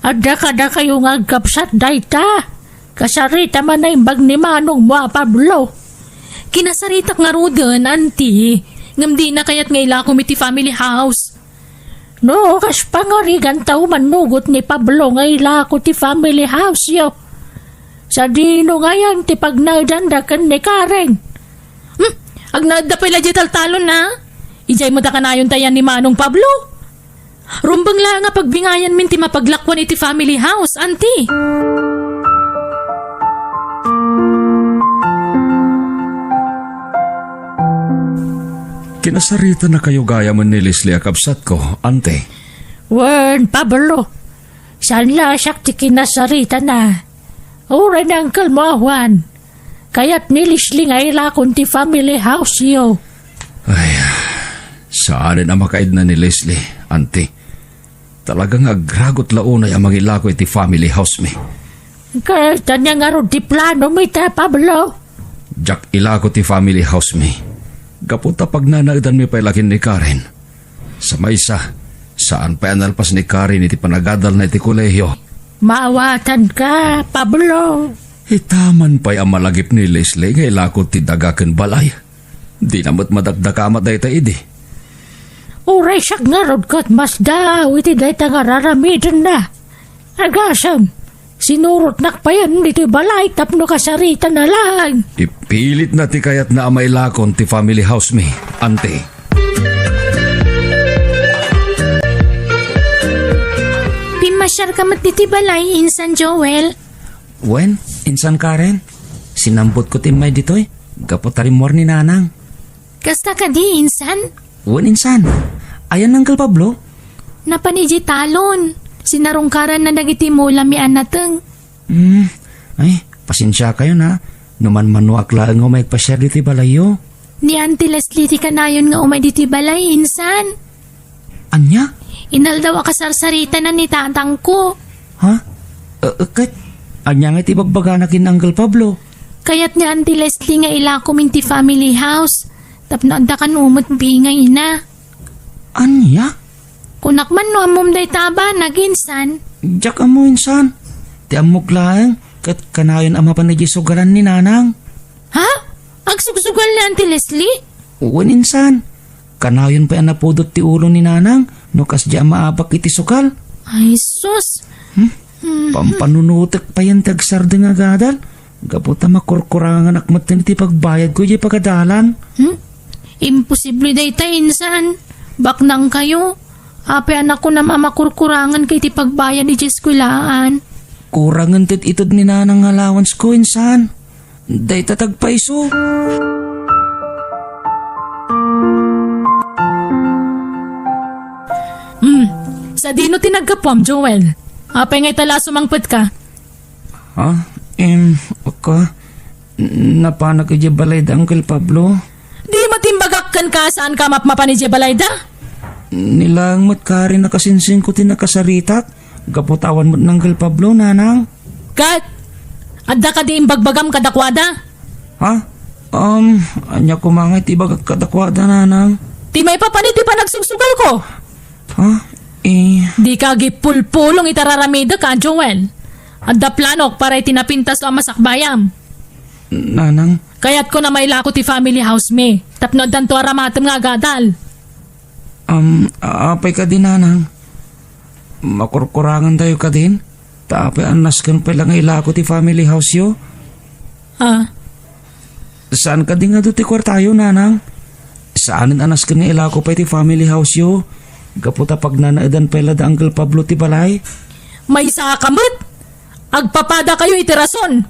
adda kada kayo nga agkapsat dayta. Kasarita man na imbag ni Manong mo Pablo. Kinasaritak nga rudan, auntie. Ngamdi na kaya't ngaila kumiti family house. No, kas pangarigan tao manugot ni Pablo nga ilako ti family house yo. Sa dino ngayon ti pagnagdandakan ni Karen. Agnada pala di taltalon na. Ijay mo da kanayon tayan ni Manong Pablo. Rumbang lang nga pagbingayan min ti mapaglakwan iti family house, auntie. Kinasarita na kayo gaya man ni Leslie akabsat ko, ante. Wen, Pablo. San lasak ti kinasarita na. Ura na Uncle mo, Juan. Kaya't nilisli nga ilakon ti family house yo. Ay, saan na makaid na ni Leslie, ante. Talagang agragot launay ang mangilako iti family house mi. Kahit niya nga ron ti plano mi ta, Pablo. Jak ilako ti family house mi. Kapunta pag nanaidan mi pailakin ni Karen. Sa maysa, saan pa analpas ni Karen iti panagadal na iti kolehiyo. Maawatan ka, Pablo. Itaman pa'y ang malagip ni Leslie nga ilako ti dagaken balay. Di namat madagdakamat da ita idi. Uray siyak nga ron kat mas daw iti dayta nga raramidan na. Agasam, sinurot nakpayan dito balay tapno kasarita na lang. Ipilit na ti kayat na amay lakon ti family house mi, ante. nagpasyar ka mat diti balay, Insan Joel. Wen, insan Karen? Sinambot ko timay ditoy. Gapotarimor ni nanang. Kasta ka di, Insan? Wen, insan. Ayan Uncle Pablo. Napaniji talon. Sinarungkaran na dagiti mo lamian nateng. Ay, pasensya kayo na. Numan manuak lang nga may pasyar diti balayo. Ni Auntie Leslie ti kanayon nga umay diti balay, Insan. Anya? Inal daw akasarsarita na ni tatang ko. Ha? Kat, anya nga tibagbaga na kin Uncle Pablo. Kaya't ni Auntie Leslie nga ilako minti family house. Tapno adda kan umot bingay na. Anya? Kunak man no amom day taba naginsan. Diyak amo insan. Ti amok lang. Kat kanayon ama pa na sugaran ni nanang. Ha? Agsugsugal ni Auntie Leslie? Uwan insan. Kanayon pa ang napudot ti ulo ni nanang. No kas di maabak iti sukal. Ay sus. Pampanunutek pa yan tagsarda nga gadal. Gaputa makurkurangan akmat na iti pagbayad ko di pagadalan. Imposible day ta, Insan. Baknang kayo. Ape anak ko na mamakurkurangan kay ti pagbayad di jeskulaan. Kurangan tit itod ni nanang allowance ko insan. Day tatagpaiso. Sa dino tinagkapom, Joel. Apay ngay tala sumangpet ka. Ha? Ako. Napanak ka balay da Uncle Pablo. Di matimbagakkan ka saan ka mapmapa ni Jebalayda? Nilang matkari na kasinsing ko tinakasaritak. Gaputawan mo ng Uncle Pablo, nanang. Kat, adda ka di imbagbagam kadakwada? Ha? Anya kumangay tibag kadakwada, nanang. Di may papanit di pa nagsugsugal ko. Ha? Di ka gipulpulong itararamida ka, Joel. Adda planok para itinapintas o masakbayam. Nanang. Kaya't ko na may lako ti family house me. Tapno danto aramatem nga gadal. Apay ka din, nanang. Makurkurangan tayo ka din. Tapay anas kan pala nga ilako ti family house yo. Ha? Saan ka din nga do ti kwartayo, nanang? Saan anas kan nga ilako pa ti family house yo? Gaputa pag nanaadan pala da Uncle Pablo ti balay. May sakamot! Agpapada kayo itirason!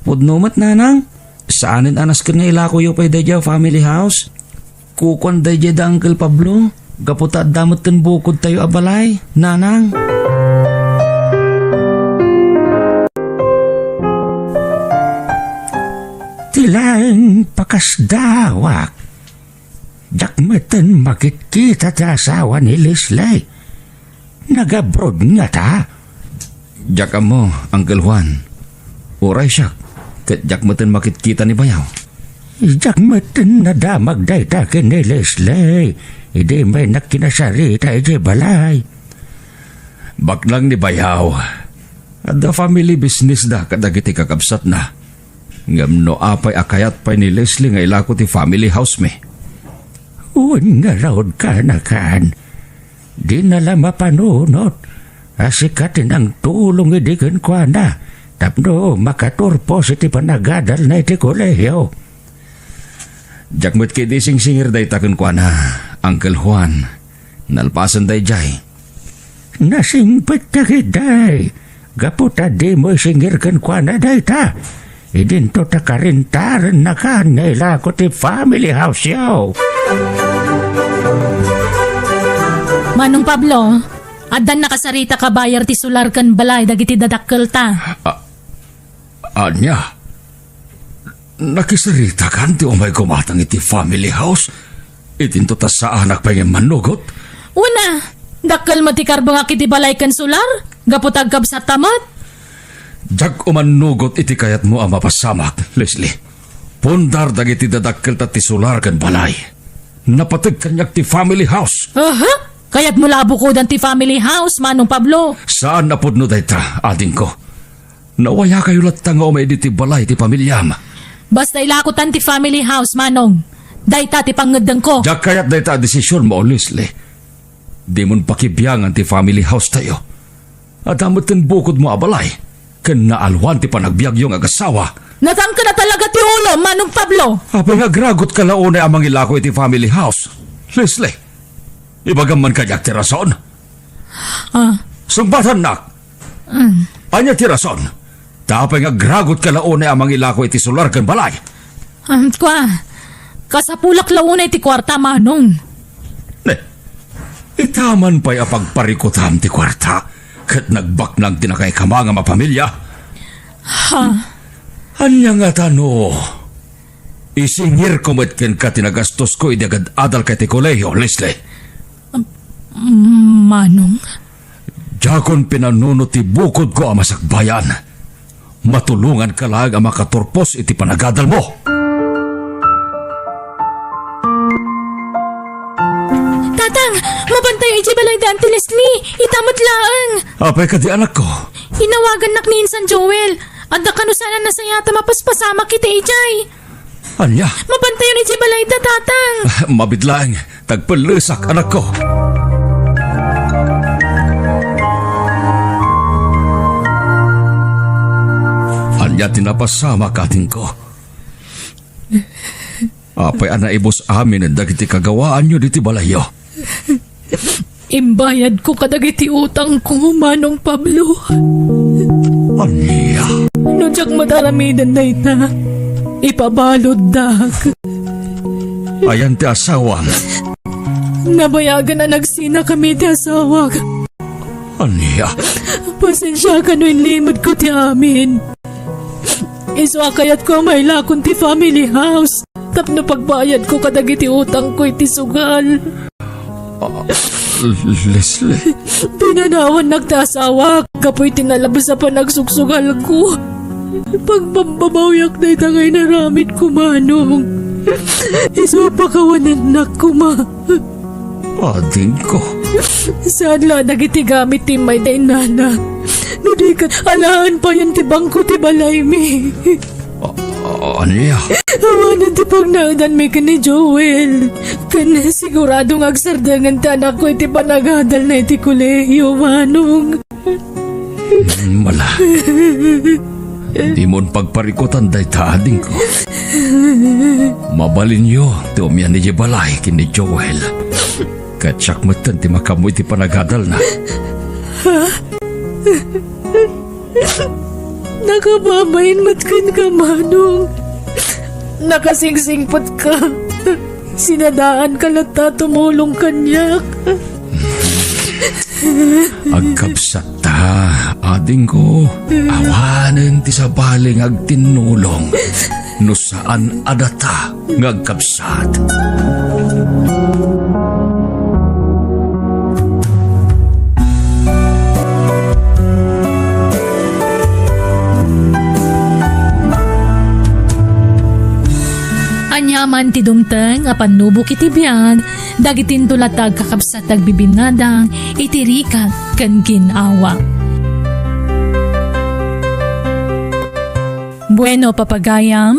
Pudnumat, nanang. Saanin anas ka nga ilako yo pa da family house? Kukon da da Uncle Pablo. Gaputa damot kan bukod tayo abalay, nanang. Tilaing pakasdawak. Dakmatan makikita ta asawa ni Leslie. Nag-abroad nga ta. Diyak mo, Uncle Juan. Uray siya. Kat jakmatan makikita ni Bayaw. Dakmatan na damag day ta ni Leslie. Hindi may nakinasarita iti balay. Baklang ni Bayaw. At the family business da kadagiti kakabsat na. Ngam no apay akayat pa ni Leslie nga ilako ti family house me. Uwan nga raod ka na kan. Di nala mapanunot. Asikatin ang tulong idigan kwa na. Tapno makaturpo si ti panagadal na iti kolehiyo. Jakmet ki di sing-singir day takon kwa na, Uncle Juan. Nalpasan day jay. Nasingpit na kiday. Gaputa di mo singir kan kwa na day ta. Idinto ta karintaran na ka nila ko ti family house yaw. Manong Pablo, adan nakasarita ka bayar ti sular kan balay dagiti dadakkel ta. Anya? Nakisarita kan ti umay kumatang iti family house? Itinto ta sa anak pa yung manugot? Una, dakkel mo ti karbo nga kiti balay kan sular? Gaputag kab sa tamat? Jag umanugot iti kayat mo ang mapasamak, Leslie. Pundar dagiti dadakkel ta ti sular kan balay. Napatag kanyak ti family house. Aha? Kaya't mula bukodan ti family house, Manong Pablo. Saan napudno dayta, ading ko? Nawaya kayo latang umay di ti balay ti pamilyam. Basta ilakutan ti family house, Manong. Dayta ti pangedeng ko. Jak kayat dayta desisyon mo, Leslie. Di mon pakibiyangan ti family house tayo. At amutin bukod mo abalay. Ken naalwan ti panagbiyagyong agasawa. Natang ka na talaga ti ulo, Manong Pablo. Apay nagragot ka launay amang ilako iti family house. Leslie, ibagam man kajak ti rason. Sumbatan nak! Anya ti rason? Tapay nga gragot ka launay amang ilako iti solar kan balay. Kasapulak launay ti kwarta, Manong. Itaman pa'y apagparikutam ti kwarta kat nagbaknang tinakay ka mga mapamilya. Anya nga tano, isingir ko matken ka tinagastos ko idagad adal kay ti kolehiyo, Leslie. Manong? Diakon pinanunot ti bukod ko ama sakbayan. Matulungan ka lang ang makaturpos iti panagadal mo. Tatang, mabantay iti balay daan ti Leslie. Itamot laang. Apay ka di anak ko. Inawagan nak ni Insan Joel. At nakanusanan na sayata mapaspasama kita ijay. Anya? Mabantay yun iti balay da, tatang. Mabidlaang, tagpalusak anak ko. Anya tinapasama kating ko. Apay anaibos amin ang dagiti kagawaan nyo diti balayo. Imbayad ko kadagiti utang ko, Manong Pablo. Anya? No jak mataramidan na ita, ipabalod dak. Ayan ti asawang. Nabayagan na nagsina kami ti asawag. Anya? Pasensya ka no limod ko ti amin. Iswa kayat ko may lakon ti family house. Tapno pagbayad ko kadagiti utang ko iti sugal. Leslie? Pinanawan nagtasawa, kapoy tinalabas sa panagsugsugal ko. Pagpambabawyak na itangay naramit ko, Manong. Iswa pakawanan na ko, ma. Ading ko. Saan la nagiti gamit ti may dainana? Nudikat alahan pa yan ti bangko ti balay mi. Anya? Awanan ti pagnaudan mi ka ni Joel. Kan siguradong agsardangan ti anak ko iti panagadal na iti kolehiyo, Manong. Mala. Di mon pagparikutan day taading ko. Mabalin nyo ti umyan ni balay kini Joel. Katsak matan ti makamoy ti panagadal na. Nakabamayin matkan ka, Manong. Nakasingsingpot ka. Sinadaan ka lang tumulong kanyak. Agkapsat ta, ading ko. Awanan ti sa baling agtinulong. No saan adata ngagkapsat. Anyaman ti dumteng apan nubok iti biyag, dagitin tulatag kakabsat agbibinadang itirikat kan ginawa. Bueno, papagayam,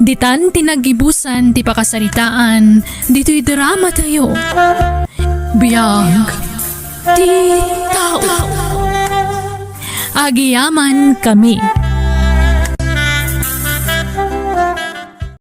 ditan tinagibusan ti pakasaritaan, dito'y drama tayo. Biyag ti tao. Agiyaman kami.